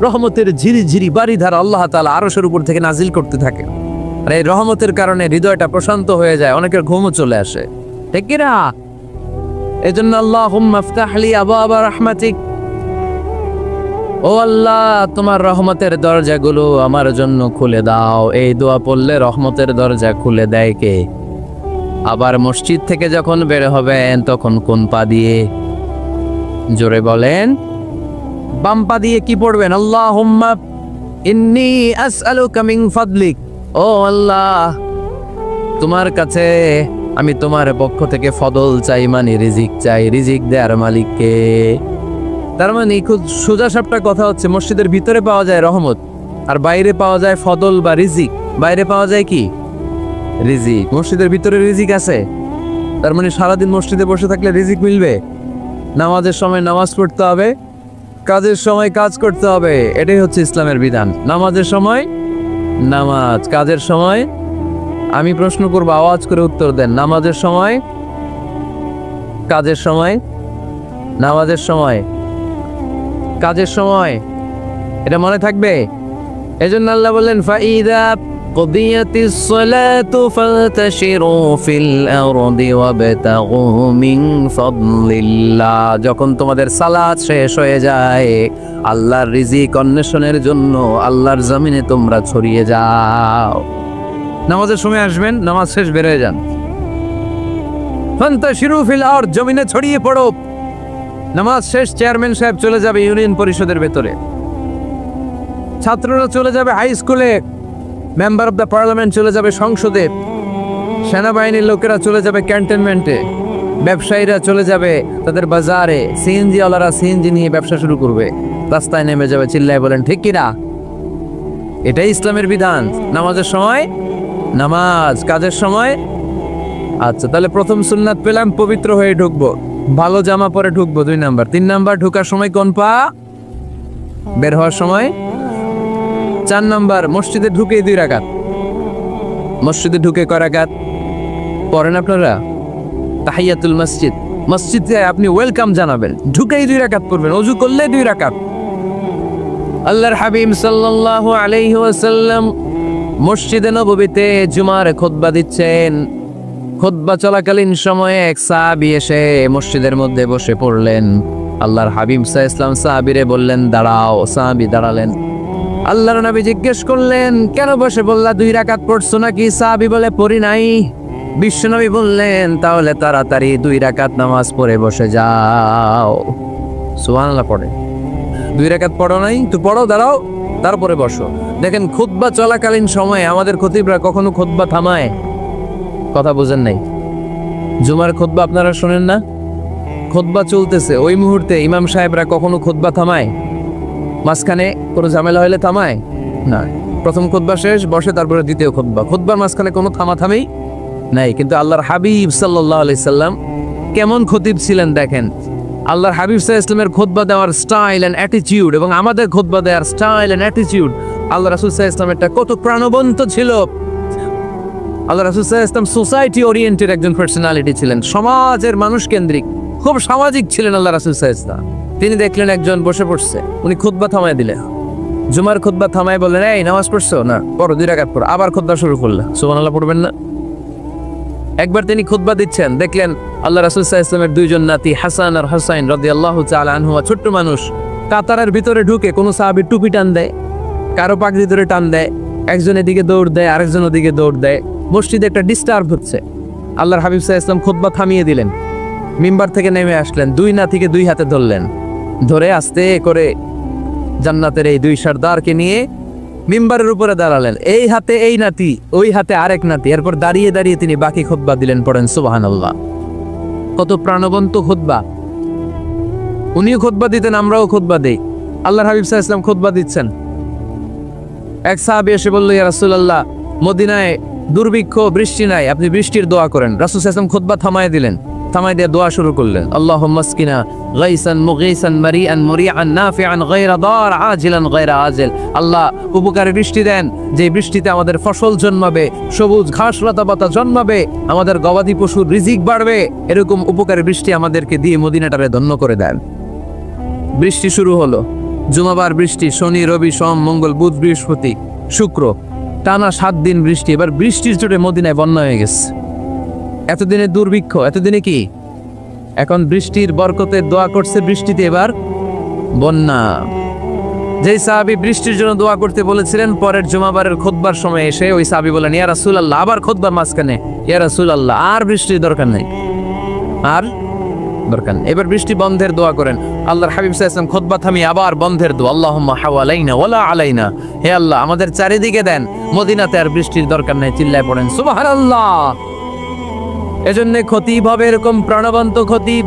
রহমতের ঝিরি ঝিরি বাড়িধারা আল্লাহ তাআলা আরশের উপর থেকে নাজিল করতে থাকে। আর এই রহমতের কারণে হৃদয়টা প্রশান্ত হয়ে যায়, অনেকের ঘুমও চলে আসে, ঠিক কি না? এজন্য আল্লাহুম্মা ইফতাহ লি আবওয়াবা রাহমাতিক, ও আল্লাহ তোমার রহমতের দরজাগুলো আমার জন্য খুলে দাও। এই দোয়া পড়লে রহমতের দরজা খুলে দেয় কে? আবার মসজিদ থেকে যখন বের হবেন তখন কোন পা দিয়ে? জোরে বলেন। বাম পা দিয়ে কি পড়বেন? আল্লাহুম্মা ইন্নী আসআলুকা মিন ফাদলিক, ও আল্লাহ তোমার কাছে আমি তোমার পক্ষ থেকে ফদল চাই, মানে রিজিক চাই। রিজিক দেয়ার মালিক কে? তার মানে খুব সোজা সাপটা কথা হচ্ছে, মসজিদের ভিতরে পাওয়া যায় রহমত, আর বাইরে পাওয়া যায় ফদল বা রিজিক। বাইরে পাওয়া যায় কি? রিজিক। মসজিদের ভিতরে রিজিক আছে, তার মানে সারাদিন মসজিদে বসে থাকলে রিজিক মিলবে? নামাজের সময় নামাজ পড়তে হবে, কাজের সময় কাজ করতে হবে, এটাই হচ্ছে ইসলামের বিধান। নামাজের সময় নামাজ, কাজের সময়। আমি প্রশ্ন করব, আওয়াজ করে উত্তর দেন। নামাজের সময়, কাজের সময়, নামাজের সময়, কাজের সময়, এটা মনে থাকবে। এজন্য আল্লাহ বললেন, ফাইদা কুদিয়াতিস সালাতু ফান্তাশিরু ফিল আরদি ওয়াবতাগু মিন ফাদলিল্লাহ। যখন তোমাদের সালাত শেষ হয়ে যায়, আল্লাহর রিজিক অন্বেষণের জন্য আল্লাহর জমিনে তোমরা ছড়িয়ে যাও। নামাজের সময় আসবেন, নামাজ শেষ বের হয়ে যান। ফান্তাশিরু ফিল আরদ, জমিনে ছড়িয়ে পড়ো। নামাজ শেষ, চেয়ারম্যান সাহেব চলে যাবে ইউনিয়ন পরিষদের ভেতরে, ছাত্ররা চলে যাবে হাই স্কুলে, মেম্বার অব দ্য পার্লামেন্ট চলে যাবে সংসদে, সেনাবাহিনীর লোকেরা চলে যাবে ক্যান্টনমেন্টে, ব্যবসায়ীরা চলে যাবে তাদের বাজারে, সিএনজি ওয়ালারা সিএনজি নিয়ে ব্যবসা শুরু করবে, রাস্তায় নেমে যাবে। চিল্লায় বলেন ঠিক কিনা? এটাই ইসলামের বিধান। নামাজের সময় নামাজ, কাজের সময়। আচ্ছা, তাহলে প্রথম সুন্নাত পেলাম, পবিত্র হয়ে ঢুকবো, ভালো জামা পরে ঢুকবো 2 নাম্বার। 3 নাম্বার, ঢুকার সময় কোন পা? বের হওয়ার সময় 4 নাম্বার, মসজিদে ঢুকে 2 রাকাত। মসজিদে ঢুকে কয় রাকাত পড়েন আপনারা? তাহিয়াতুল মসজিদ। মসজিদে আপনি ওয়েলকাম জানাবেন, ঢুকেই 2 রাকাত পড়বেন, ওযু করলে 2 রাকাত। আল্লাহর হাবিব সাল্লাল্লাহু আলাইহি ওয়াসাল্লাম মসজিদে নববীতে জুমার খুতবা দিচ্ছেন। খুতবা চলাকালীন সময়ে এক সাহাবী এসে মসজিদের মধ্যে বসে পড়লেন। আল্লাহর হাবিব সাল্লাল্লাহু আলাইহি ওয়াসাল্লাম সাহাবীরে বললেন, দাঁড়াও। সাহাবী দাঁড়ালেন। আল্লাহর নবী জিজ্ঞেস করলেন, কেন বসে বললা? 2 রাকাত পড়ছো নাকি? সাহাবী বলে, পড়ি নাই। বিশ্বনবী বললেন, তাহলে তাড়াতাড়ি 2 রাকাত নামাজ পড়ে বসে যাও। সুবহানাল্লাহ পড়ে। 2 রাকাত পড়ো নাই তো পড়ো, দাঁড়াও, তারপরে বসো। দেখেন, খুতবা চলাকালীন সময়ে আমাদের খতিবরা কখনো খুতবা থামায়? কথা বুঝেন নাই? জুমার খুতবা আপনারা শোনেন না? খুতবা চলতেছে, ওই মুহূর্তে ইমাম সাহেবরা কখনো খুতবা থামায়? মাঝখানে কোনো ঝামেলা হলে থামায় না। প্রথম খুতবা শেষ, বসে, তারপরে দ্বিতীয় খুতবা। খুতবার মাঝখানে কোনো থামাথামি নাই। কিন্তু আল্লাহর হাবিব সাল্লাল্লাহু আলাইহি সাল্লাম কেমন খতিব ছিলেন দেখেন। আল্লাহর হাবিব সাল্লাল্লাহু আলাইহি সাল্লামের খুতবা দেওয়ার স্টাইল এন্ড অ্যাটিটিউড এবং আমাদের খুতবা দেওয়ার স্টাইল এন্ড অ্যাটিটিউড আল্লাহ রাসূল সাল্লাল্লাহু আলাইহি ওয়াসাল্লাম এটা কত প্রাণবন্ত ছিল। আল্লাহ রাসূল সাল্লাল্লাহু আলাইহি ওয়াসাল্লাম সোসাইটি ওরিয়েন্টেড একজন পার্সোনালিটি ছিলেন, সমাজের মানুষ কেন্দ্রিক, খুব সামাজিক ছিলেন আল্লাহ রাসূল সাল্লাল্লাহু আলাইহি ওয়াসাল্লাম। তিনি দেখলেন একজন বসে পড়ছে, উনি খুতবা থামায় দিলেন, জুমার খুতবা থামায় বললেন, এই নামাজ পড়ছো না, পড়ো 2 রাকাত পড়ো। আবার খুতবা শুরু করলেন, সুবহানাল্লাহ পড়বেন না? একবার তিনি খুতবা দিচ্ছেন, দেখলেন আল্লাহ রাসূল সাল্লাল্লাহু আলাইহি ওয়াসাল্লামের 2 জন নাতি হাসান আর হুসাইন রাদিয়াল্লাহু তাআলা আনহুমা, ছোট্ট মানুষ, কাতারের ভিতরে ঢুকে কোন সাহাবী টুপি টান দেয়, কারো পাগড়ি ধরে টান দেয়, একজন এদিকে দৌড় দেয়, আরেকজন ওদিকে দৌড় দেয়, মসজিদে একটা ডিস্টার্ব হচ্ছে। আল্লাহর হাবিব সাল্লাল্লাহু আলাইহি ওয়াসাল্লাম খুতবা থামিয়ে দিলেন, মিম্বার থেকে নেমে আসলেন, 2 নাতিকে 2 হাতে ধরলেন, ধরে আস্তে করে জান্নাতের এই 2 সর্দারকে নিয়ে মিম্বারের উপরে দাঁড়ালেন, এই হাতে এই নাতি, ওই হাতে আরেক নাতি। এরপর দাঁড়িয়ে দাঁড়িয়ে তিনি বাকি খুতবা দিলেন, পড়েন সুবহানাল্লাহ। কত প্রাণবন্ত খুতবা। উনিও খুতবা দিতেন, আমরাও খুতবা দেই। আল্লাহর হাবিব সাল্লাল্লাহু আলাইহি ওয়াসাল্লাম খুতবা দিচ্ছেন, এক সাহাবী এসে বলল, ইয়া রাসূলুল্লাহ, মদিনায় দুর্ভিক্ষ, বৃষ্টি নাই, আপনি বৃষ্টির দোয়া করেন। রাসূল সাল্লাল্লাহু আলাইহি ওয়াসাল্লাম খুতবা থামায় দিলেন, থামায় দিয়ে দোয়া শুরু করলেন, আল্লাহুম্মা আসকিনা গাইসান মুগীসান মারিআন মুরিআন নাফিআন গায়রা দার আজিলান গায়রা আজিল। আল্লাহ উপকারী বৃষ্টি দেন, যে বৃষ্টিতে আমাদের ফসল জন্মাবে, সবুজ ঘাস লতাপাতা জন্মাবে, আমাদের গবাদি পশুর রিজিক বাড়বে, এরকম উপকারী বৃষ্টি আমাদেরকে দিয়ে মদিনাটারে ধন্য করে দেন। বৃষ্টি শুরু হলো, জুমাবার বৃষ্টি, শনি রবি সোম মঙ্গল বুধ বৃহস্পতি শুক্র, টানা 7 দিন বৃষ্টি। এবার বৃষ্টির জোরে মদিনায় বন্যা হয়ে গেছে। এতদিনে দুর্ভিক্ষ, এতদিনে কি, এখন বৃষ্টির বরকতে দোয়া করছে, বৃষ্টিতে এবার বন্যা। যেই সাহাবী বৃষ্টির জন্য দোয়া করতে বলেছিলেন, পরের জুমাবারের খুতবার সময় এসে ওই সাহাবী বলেন, ইয়া রাসূলুল্লাহ, আবার খুতবার মাঝখানে, ইয়া রাসূলুল্লাহ, আর বৃষ্টির দরকার নেই, আর দরকার নেই, এবার বৃষ্টি বন্ধের দোয়া করেন। আল্লাহর হাবিব সাল্লাল্লাহু আলাইহি ওয়াসাল্লাম খুতবা থামিয়ে আবার বন্ধের দোয়া, আল্লাহুম্মা হাওয়ালাইনা ওয়ালা আলাইনা, হে আল্লাহ আমাদের চারিদিকে দেন, মদিনাতে আর বৃষ্টির দরকার নেই। চিল্লায় পড়েন সুবহানাল্লাহ। এজন্য খতিব হবে এরকম প্রাণবন্ত খতিব।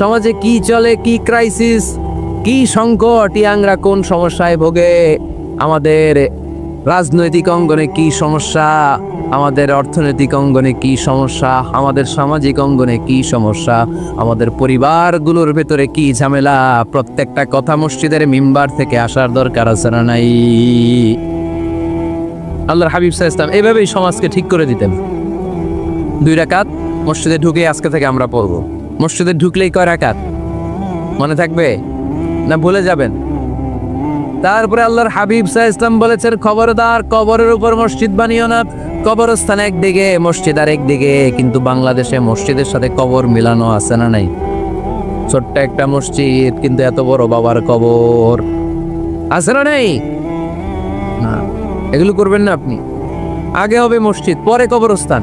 সমাজে কি চলে, কি ক্রাইসিস, কি সংকট, ইয়াংরা কোন সমস্যায় ভোগে, আমাদের রাজনৈতিক অঙ্গনে কি সমস্যা, আমাদের অর্থনৈতিক অঙ্গনে কি সমস্যা, আমাদের সামাজিক অঙ্গনে কি সমস্যা, আমাদের পরিবারগুলোর ভেতরে কি ঝামেলা, প্রত্যেকটা কথা মসজিদের মিম্বার থেকে আসার দরকার আছে না নাই? আল্লাহর হাবিব সাল্লাল্লাহু আলাইহি ওয়াসাল্লাম এভাবেই সমাজকে ঠিক করে দিতেন। 2 রাকাত মসজিদে ঢুকে আজকে থেকে আমরা পড়বো। মসজিদে ঢুকলেই কয় রাকাত মনে থাকবে না ভুলে যাবেন? তারপরে আল্লাহর হাবিব সাল্লাল্লাহু আলাইহি ওয়াসাল্লাম বলেছেন, খবরদার কবরের উপর মসজিদ বানিও না। কবরস্থান একদিকে, মসজিদ আর একদিকে, কিন্তু বাংলাদেশে মসজিদের সাথে কবর মিলানো আছে না নাই? ছোট্ট একটা মসজিদ, কিন্তু এত বড় বাবার কবর আছে না নাই? না, এগুলো করবেন না আপনি। আগে হবে মসজিদ, পরে কবরস্থান।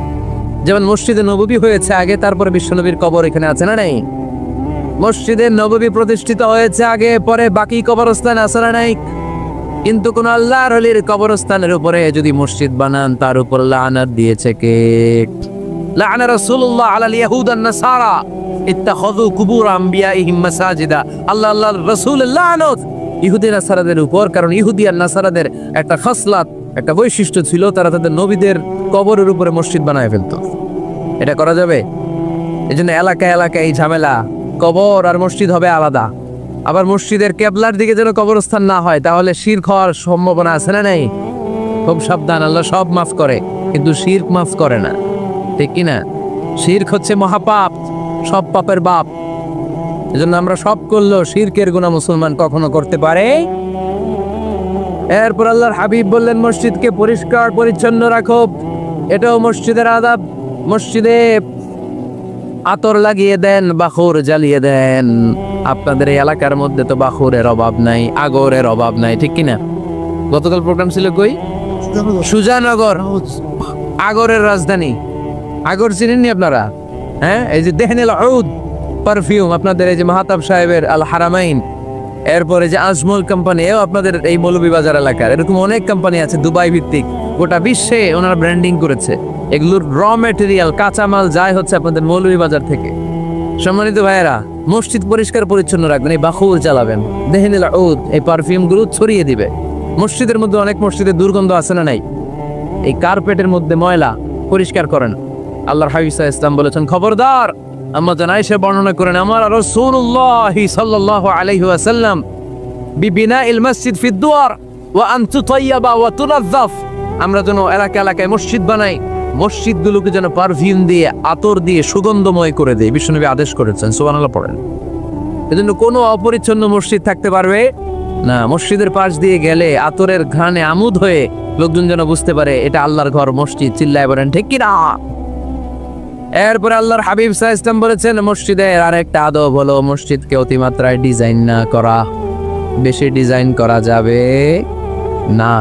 যেমন মসজিদে নববী হয়েছে আগে, তারপরে বিশ্বনবীর কবর এখানে আছে না নাই? মসজিদে নববী প্রতিষ্ঠিত হয়েছে আগে, পরে বাকি কবরস্থান আছে না নাই? কিন্তু কোন আল্লাহর ওলির কবরস্থানের উপরে যদি মসজিদ বানান, তার উপর লানাত দিয়েছে কে? লানা রাসূলুল্লাহ আলাল ইয়াহুদ ওয়ান নাসারা ইত্তাখাযু কুবুর আমবিয়াইহিম মাসাজিদা। আল্লাহর রাসূলের লানত ইহুদি নাসারাদের উপর, কারণ ইহুদি আর নাসারাদের একটা খাসলাত, একটা বৈশিষ্ট্য ছিল, তারা তাদের নবীদের কবরের উপরে মসজিদ বানায় ফেলতো। এটা করা যাবে? এজন্য এলাকায় এলাকায় এই ঝামেলা, কবর আর মসজিদ হবে আলাদা। আবার মসজিদের কেবলার দিকে যেন কবরস্থান না হয়, তাহলে শিরক হওয়ার সম্ভাবনা আছে না নাই? খুব সাবধান, আল্লাহ সব মাফ করে কিন্তু শিরক মাফ করে না, ঠিক কি না? শিরক হচ্ছে মহাপাপ, সব পাপের বাপ। এজন্য আমরা সব করলেও শিরকের গুনাহ মুসলমান কখনো করতে পারে। এরপর আল্লাহর হাবিব বললেন, মসজিদকে পরিষ্কার পরিচ্ছন্ন রাখো, এটাও মসজিদের আদাব। মসজিদে আতর লাগিয়ে দেন, বাখুর জ্বালিয়ে দেন। আপনাদের এই এলাকার মধ্যে তো বাখুরের অভাব নাই, আগরের অভাব নাই, ঠিক কিনা? গতকাল প্রোগ্রাম ছিল কই? সুজানগর, আগরের রাজধানী। আগর চিনেননি আপনারা? হ্যাঁ, এই যে দেহনেল উদ পারফিউম, আপনাদের এই যে মাহতাব সাহেবের আল হারামাইন, এরপরে যে আজমল কোম্পানি, এও আপনাদের এই মৌলভীবাজার এলাকার। এরকম অনেক কোম্পানি আছে দুবাই ভিত্তিক, গোটা বিশ্বে ওনারা ব্র্যান্ডিং করেছে। এগুলোর র ম্যাটেরিয়াল, কাঁচামাল যায় হচ্ছে আপনাদের মৌলভীবাজার থেকে। সম্মানিত ভাইয়েরা, মসজিদ পরিষ্কার পরিচ্ছন্ন রাখবেন, এই বাখুর জ্বালাবেন, দেহনেল উদ এই পারফিউম গুলো ছড়িয়ে দিবে। মসজিদের মধ্যে অনেক মসজিদে দুর্গন্ধ আছে না নাই? এই কার্পেটের মধ্যে ময়লা, পরিষ্কার করেন। আল্লাহর হাবিব সাল্লাল্লাহু আলাইহি ওয়াসাল্লাম বলেছেন, খবরদার। আম্মা জান আয়েশা বর্ণনা করেন, আমার রাসূলুল্লাহ সাল্লাল্লাহু আলাইহি ওয়াসাল্লাম বিবিনাইল মসজিদ ফি দুয়ার, ওয়া আন তুতাইয়াবা ওয়া তুনাজ্জাফ, আমরা যেন এলাকা এলাকায় মসজিদ বানাই, মসজিদগুলোকে যেন পারফিউম দিয়ে, আতর দিয়ে সুগন্ধময় করে দেয়। বিশ্বনবী আদেশ করেছেন, সুবহানাল্লাহ পড়েন। এজন্য কোনো অপরিচ্ছন্ন মসজিদ থাকতে পারবে না। মসজিদের পাশ দিয়ে গেলে আতরের ঘ্রাণে আমোদ হয়ে লোকজন যেন বুঝতে পারে এটা আল্লাহর ঘর, মসজিদ। চিল্লায় বলেন ঠিক কি না? এরপরে আল্লাহর হাবিব সাল্লাল্লাহু আলাইহি ওয়াসাল্লাম বলেছেন, মসজিদের আরেকটা আদব হলো মসজিদকে অতিমাত্রায় ডিজাইন না করা। বেশি ডিজাইন করা যাবে না।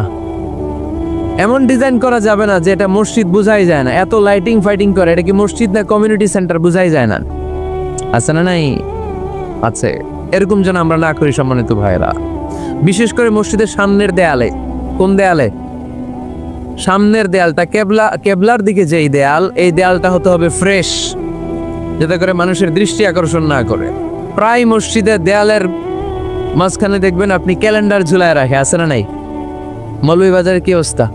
এমন ডিজাইন করা যাবে না যে এটা মসজিদ বুঝাই যায় না। এত লাইটিং ফাইটিং করে, এটা কি মসজিদ না কমিউনিটি সেন্টার বুঝাই যায় না। আছে না? নাই আছে। এরকম যেন আমরা না করি সম্মানিত ভাইরা। বিশেষ করে মসজিদের সামনের দেয়ালে। কোন দেয়ালে? সামনের দেয়ালটা, কেবলার দিকে যেই দেয়াল, এই দেয়ালটা হতে হবে ফ্রেশ, যাতে করে মানুষের দৃষ্টি আকর্ষণ না করে। প্রায় মসজিদের দেয়ালের মাঝখানে দেখবেন আপনি ক্যালেন্ডার ঝুলায় রাখে, আছে না নাই? মৌলভীবাজারের কি অবস্থা?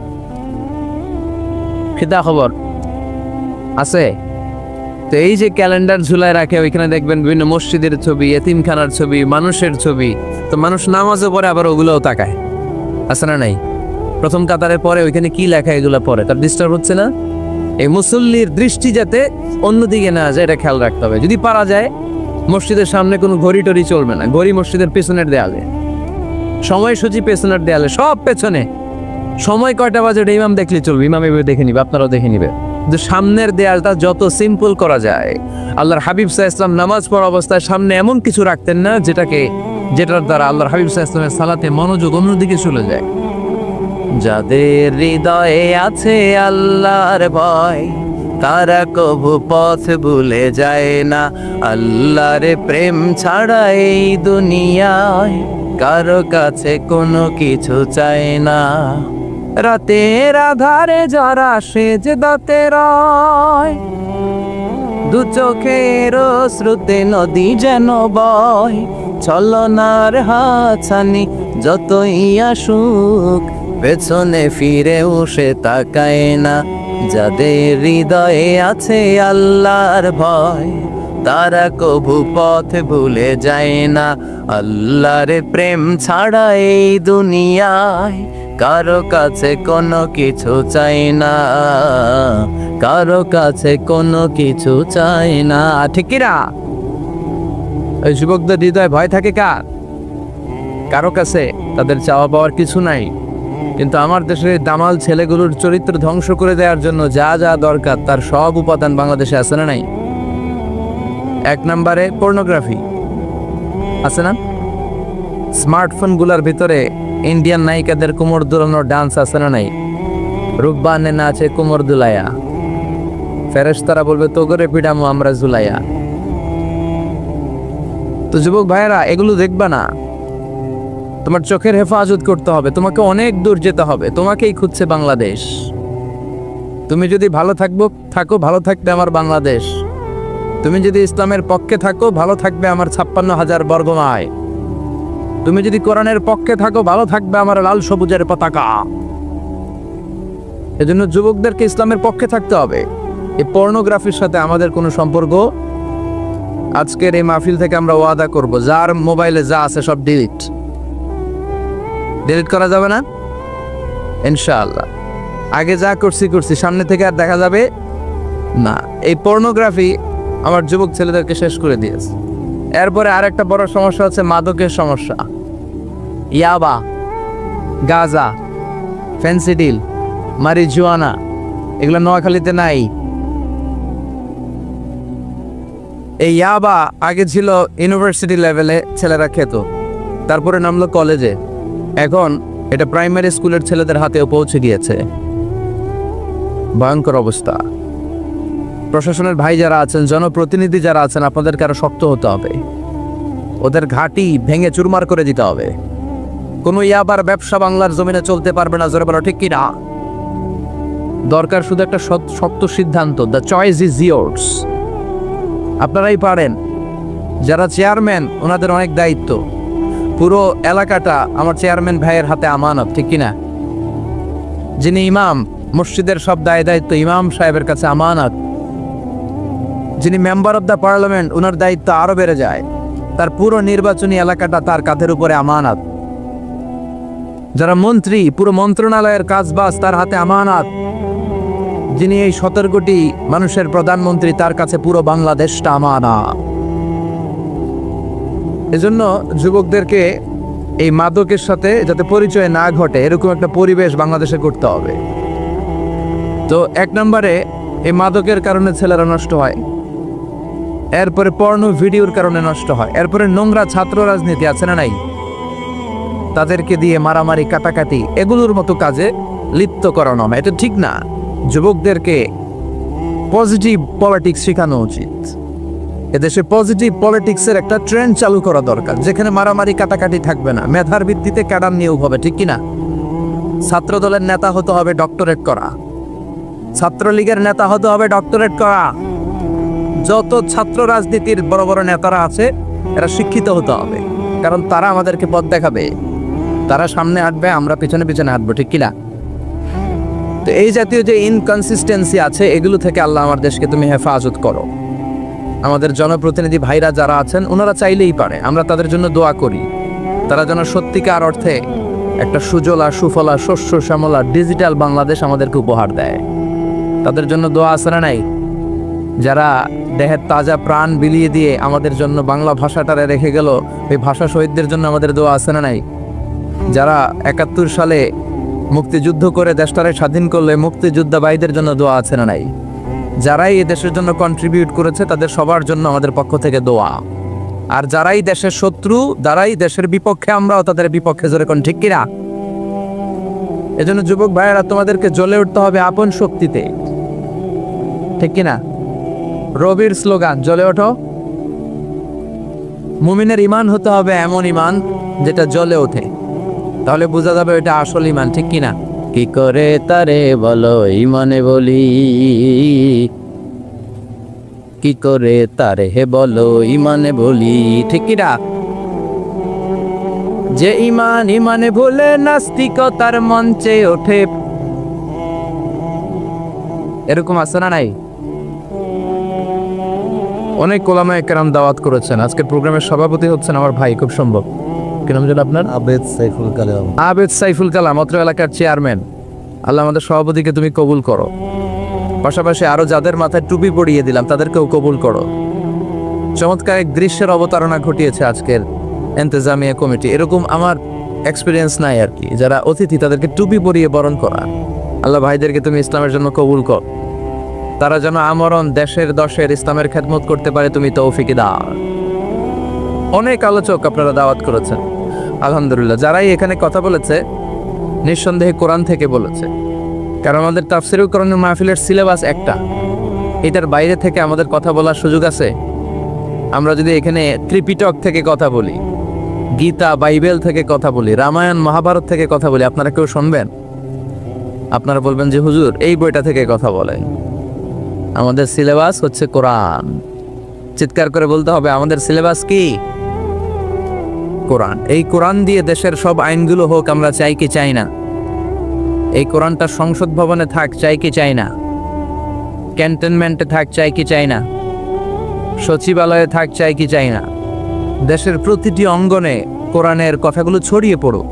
খিদা খবর আছে? তো এই যে ক্যালেন্ডার ঝুলায় রাখে, ওইখানে দেখবেন বিভিন্ন মসজিদের ছবি, এতিমখানার ছবি, মানুষের ছবি। তো মানুষ নামাজও পড়ে, আবার ওগুলোও তাকায়, আছে না নাই? প্রথম কাতারে পরে ওইখানে কি লেখা, এগুলো পরে তার ডিস্টার্ব হচ্ছে না? এই মুসল্লির দৃষ্টি যাতে অন্যদিকে না যায়, এটা খেয়াল রাখতে হবে। যদি পারা যায় মসজিদের সামনে কোনো ঘড়ি টড়ি চলবে না। ঘড়ি মসজিদের পেছনের দেয়ালে, সময়সূচি পেছনের দেয়ালে, সব পেছনে। সময় কয়টা বাজে এটা ইমাম দেখলে চলবে, ইমাম এভাবে দেখে নিবে, আপনারাও দেখে নিবে। যে সামনের দেয়ালটা যত সিম্পল করা যায়। আল্লাহর হাবিব সাল্লাল্লাহু আলাইহি ওয়াসাল্লাম নামাজ পড়া অবস্থায় সামনে এমন কিছু রাখতেন না যেটার দ্বারা আল্লাহর হাবিব সাল্লাল্লাহু আলাইহি ওয়াসাল্লামের সালাতে মনোযোগ অন্যদিকে চলে যায়। যাদের হৃদয়ে আছে আল্লাহর ভয়, তারা কবু পথ ভুলে যায় না। আল্লাহর প্রেম ছাড়া এই দুনিয়ায় কারো কাছে কোনো কিছু চায় না। রাতের আধারে যারা সেজদাতে রয়, দু চোখের শ্রুতে নদী যেন বয়। ছলনার হাতছানি যতই আসুক, পেছনে ফিরেও সে তাকায় না। যাদের হৃদয়ে আছে আল্লাহর ভয়, তারা কবু পথ ভুলে যায় না। আল্লাহর প্রেম ছাড়া এই দুনিয়ায় কারো কাছে কোনো কিছু চাই না, কারো কাছে কোনো কিছু চাই না। ঠিক কিনা? ওই যুবকদের হৃদয়ে ভয় থাকে কার? কারো কাছে তাদের চাওয়া পাওয়ার কিছু নাই। কিন্তু আমার দেশের দামাল ছেলেগুলোর চরিত্র ধ্বংস করে দেওয়ার জন্য যা যা দরকার তার সব উপাদান বাংলাদেশে আছে না নাই? এক নম্বরে পর্নোগ্রাফি আছে না? স্মার্টফোনগুলোর ভিতরে ইন্ডিয়ান নায়িকাদের কোমর দুলানোর ডান্স আছে না নাই? রূপবানে নাচে কোমর দুলাইয়া, ফেরেশতারা বলবে তো করে পিডামো আমরা জুলাইয়া। তো যুবক ভাইয়েরা, এগুলো দেখবা না। তোমার চোখের হেফাজত করতে হবে। তোমাকে অনেক দূর যেতে হবে। তোমাকেই খুঁজছে বাংলাদেশ। তুমি যদি ভালো থাকো, ভালো থাকবে আমার বাংলাদেশ। তুমি যদি ইসলামের পক্ষে থাকো, ভালো থাকবে আমার 56,000 বর্গ মাইল। তুমি যদি কোরআনের পক্ষে থাকো, ভালো থাকবে আমার লাল সবুজের পতাকা। এজন্য যুবকদেরকে ইসলামের পক্ষে থাকতে হবে। এই পর্নোগ্রাফির সাথে আমাদের কোনো সম্পর্ক। আজকের এই মাহফিল থেকে আমরা ওয়াদা করব, যার মোবাইলে যা আছে সব ডিলিট করা যাবে না ইনশাআল্লাহ। আগে যা করছি সামনে থেকে আর দেখা যাবে না। এই পর্নোগ্রাফি আমার যুবক ছেলেদেরকে শেষ করে দিয়েছে। এরপরে আরেকটা বড় সমস্যা হচ্ছে মাদকের সমস্যা। ইয়াবা, গাঁজা, ফেন্সিডিল, মারিজুয়ানা, এগুলো নোয়াখালীতে নাই। এই ইয়াবা আগে ছিল ইউনিভার্সিটি লেভেলে ছেলেরা খেত, তারপরে নামলো কলেজে, এখন এটা প্রাইমারি স্কুলের ছেলেদের হাতেও পৌঁছে গিয়েছে। ভয়ঙ্কর অবস্থা। প্রশাসনের ভাই যারা আছেন, জনপ্রতিনিধি যারা আছেন, আপনাদেরকে আরো শক্ত হতে হবে। ওদের ঘাঁটি ভেঙে চুরমার করে দিতে হবে। কোনো ইয়াবার ব্যবসা বাংলার জমিনে চলতে পারবে না। জোরে বলো ঠিক কিনা? দরকার শুধু একটা শক্ত সিদ্ধান্ত। The choice is years. আপনারাই পারেন। যারা চেয়ারম্যান, ওনাদের অনেক দায়িত্ব। পুরো এলাকাটা আমার চেয়ারম্যান ভাইয়ের হাতে আমানত, ঠিক কিনা? যিনি ইমাম, মসজিদের সব দায়িত্ব ইমাম সাহেবের কাছে আমানত। যিনি মেম্বার অব দ্য পার্লামেন্ট, ওনার দায়িত্ব আরো বেড়ে যায়। তার পুরো নির্বাচনী এলাকাটা তার কাঁধের উপরে আমানত। যারা মন্ত্রী, পুরো মন্ত্রণালয়ের কাজবাজ তার হাতে আমানত, যিনি এই 17 কোটি মানুষের প্রধানমন্ত্রী, তার কাছে পুরো বাংলাদেশটা আমানত। এজন্য যুবকদেরকে এই মাদকের সাথে যাতে পরিচয় না ঘটে এরকম একটা পরিবেশ বাংলাদেশে করতে হবে। তো 1 নম্বরে এই মাদকের কারণে ছেলেরা নষ্ট হয়, এরপরে পর্ন ভিডিওর কারণে নষ্ট হয়, এরপরে নোংরা ছাত্র রাজনীতি আছে না নাই, তাদেরকে দিয়ে মারামারি কাটাকাটি এগুলোর মতো কাজে লিপ্ত করানো হয়, এটা ঠিক না। যুবকদেরকে পজিটিভ পলিটিক্স শেখানো উচিত। এদেশে পজিটিভ পলিটিক্সের একটা ট্রেন্ড চালু করা দরকার, যেখানে মারামারি কাটাকাটি থাকবে না, মেধার ভিত্তিতে ক্যাডার নিয়োগ হবে, ঠিক কিনা? ছাত্র দলের নেতা হতে হবে ডক্টরেট করা, ছাত্রলীগের নেতা হতে হবে ডক্টরেট করা। যত ছাত্র রাজনীতির বড় বড় নেতারা আছে এরা শিক্ষিত হতে হবে, কারণ তারা আমাদেরকে পথ দেখাবে, তারা সামনে হাঁটবে, আমরা পিছনে পিছনে হাঁটবো, ঠিক কিনা? তো এই জাতীয় যে ইনকনসিস্টেন্সি আছে এগুলো থেকে আল্লাহ আমার দেশকে তুমি হেফাজত করো। আমাদের জনপ্রতিনিধি ভাইরা যারা আছেন ওনারা চাইলেই পারে, আমরা তাদের জন্য দোয়া করি, তারা যেন সত্যিকার অর্থে একটা সুজলা সুফলা শস্য শ্যামলা ডিজিটাল বাংলাদেশ আমাদেরকে উপহার দেয়। তাদের জন্য দোয়া আছে না নাই? যারা দেহের তাজা প্রাণ বিলিয়ে দিয়ে আমাদের জন্য বাংলা ভাষাটারে রেখে গেল, ওই ভাষা শহীদদের জন্য আমাদের দোয়া আছে না নাই? যারা 71 সালে মুক্তিযুদ্ধ করে দেশটারে স্বাধীন করলে মুক্তিযোদ্ধা ভাইদের জন্য দোয়া আছে না নাই? যারাই এই দেশের জন্য কন্ট্রিবিউট করেছে তাদের সবার জন্য আমাদের পক্ষ থেকে দোয়া। আর যারাই দেশের শত্রু, যারাই দেশের বিপক্ষে, আমরাও তাদের বিপক্ষে জোরে কোন, ঠিক কিনা? এজন্য যুবক ভাইয়েরা তোমাদেরকে জ্বলে উঠতে হবে আপন শক্তিতে, ঠিক কিনা? রবির স্লোগান জ্বলে ওঠো। মুমিনের ইমান হতে হবে এমন ইমান যেটা জ্বলে ওঠে, তাহলে বোঝা যাবে এটা আসল ইমান, ঠিক কিনা? কি করে তারে বলো ইমানে বলি, কি করে তারে হে বলো ইমানে বলি, ঠিক কিনা? যে ইমান ইমানে ভুলে নাস্তিকতার মঞ্চে ওঠে, এরকম আছে না নাই? অনেক ওলামায়ে কেরাম দাওয়াত করেছেন। আজকের প্রোগ্রামের সভাপতি হচ্ছেন আমার ভাই, খুব সম্ভব, কি নাম যেন আপনার? আবেদ সাইফুল কালাম। আবেদ সাইফুল কালাম অত্র এলাকার চেয়ারম্যান। আল্লাহ আমাদের সভাপতিকে তুমি কবুল করো, পাশাপাশি আরো যাদের মাথায় টুপি পরিয়ে দিলাম তাদেরকেও কবুল করো। চমৎকার এক দৃশ্যের অবতারণা ঘটিয়েছে আজকের ইন্তেজামিয়া কমিটি। এরকম আমার এক্সপিরিয়েন্স নাই আর কি, যারা অতিথি তাদেরকে টুপি পরিয়ে বরণ করা। আল্লাহ ভাইদেরকে তুমি ইসলামের জন্য কবুল কর, তারা যেন আমরণ দেশের দশের ইসলামের খেদমত করতে পারে তুমি তৌফিক দাও। অনেক আলোচক আপনারা দাওয়াত করেছেন, আলহামদুলিল্লাহ। যারাই এখানে কথা বলেছে নিঃসন্দেহে কোরআন থেকে বলেছে, কারণ আমাদের তাফসীরুল কোরআনের মাহফিলের সিলেবাস একটা, এটার বাইরে থেকে আমাদের কথা বলার সুযোগ আছে? আমরা যদি এখানে ত্রিপিটক থেকে কথা বলি, গীতা বাইবেল থেকে কথা বলি, রামায়ণ মহাভারত থেকে কথা বলি, আপনারা কেউ শুনবেন? আপনারা বলবেন যে হুজুর এই বইটা থেকে কথা বলেন। আমাদের সিলেবাস হচ্ছে কোরআন। চিৎকার করে বলতে হবে আমাদের সিলেবাস কি? কোরআন। এই কোরআন দিয়ে দেশের সব আইনগুলো হোক আমরা চাই কি চাই না? এই কোরআনটা সংসদ ভবনে থাক চাই কি চাই না? ক্যান্টনমেন্টে থাক চাই কি চাই না? সচিবালয়ে থাক চাই কি চাই না? দেশের প্রতিটি অঙ্গনে কোরআনের কথাগুলো ছড়িয়ে পড়ুক,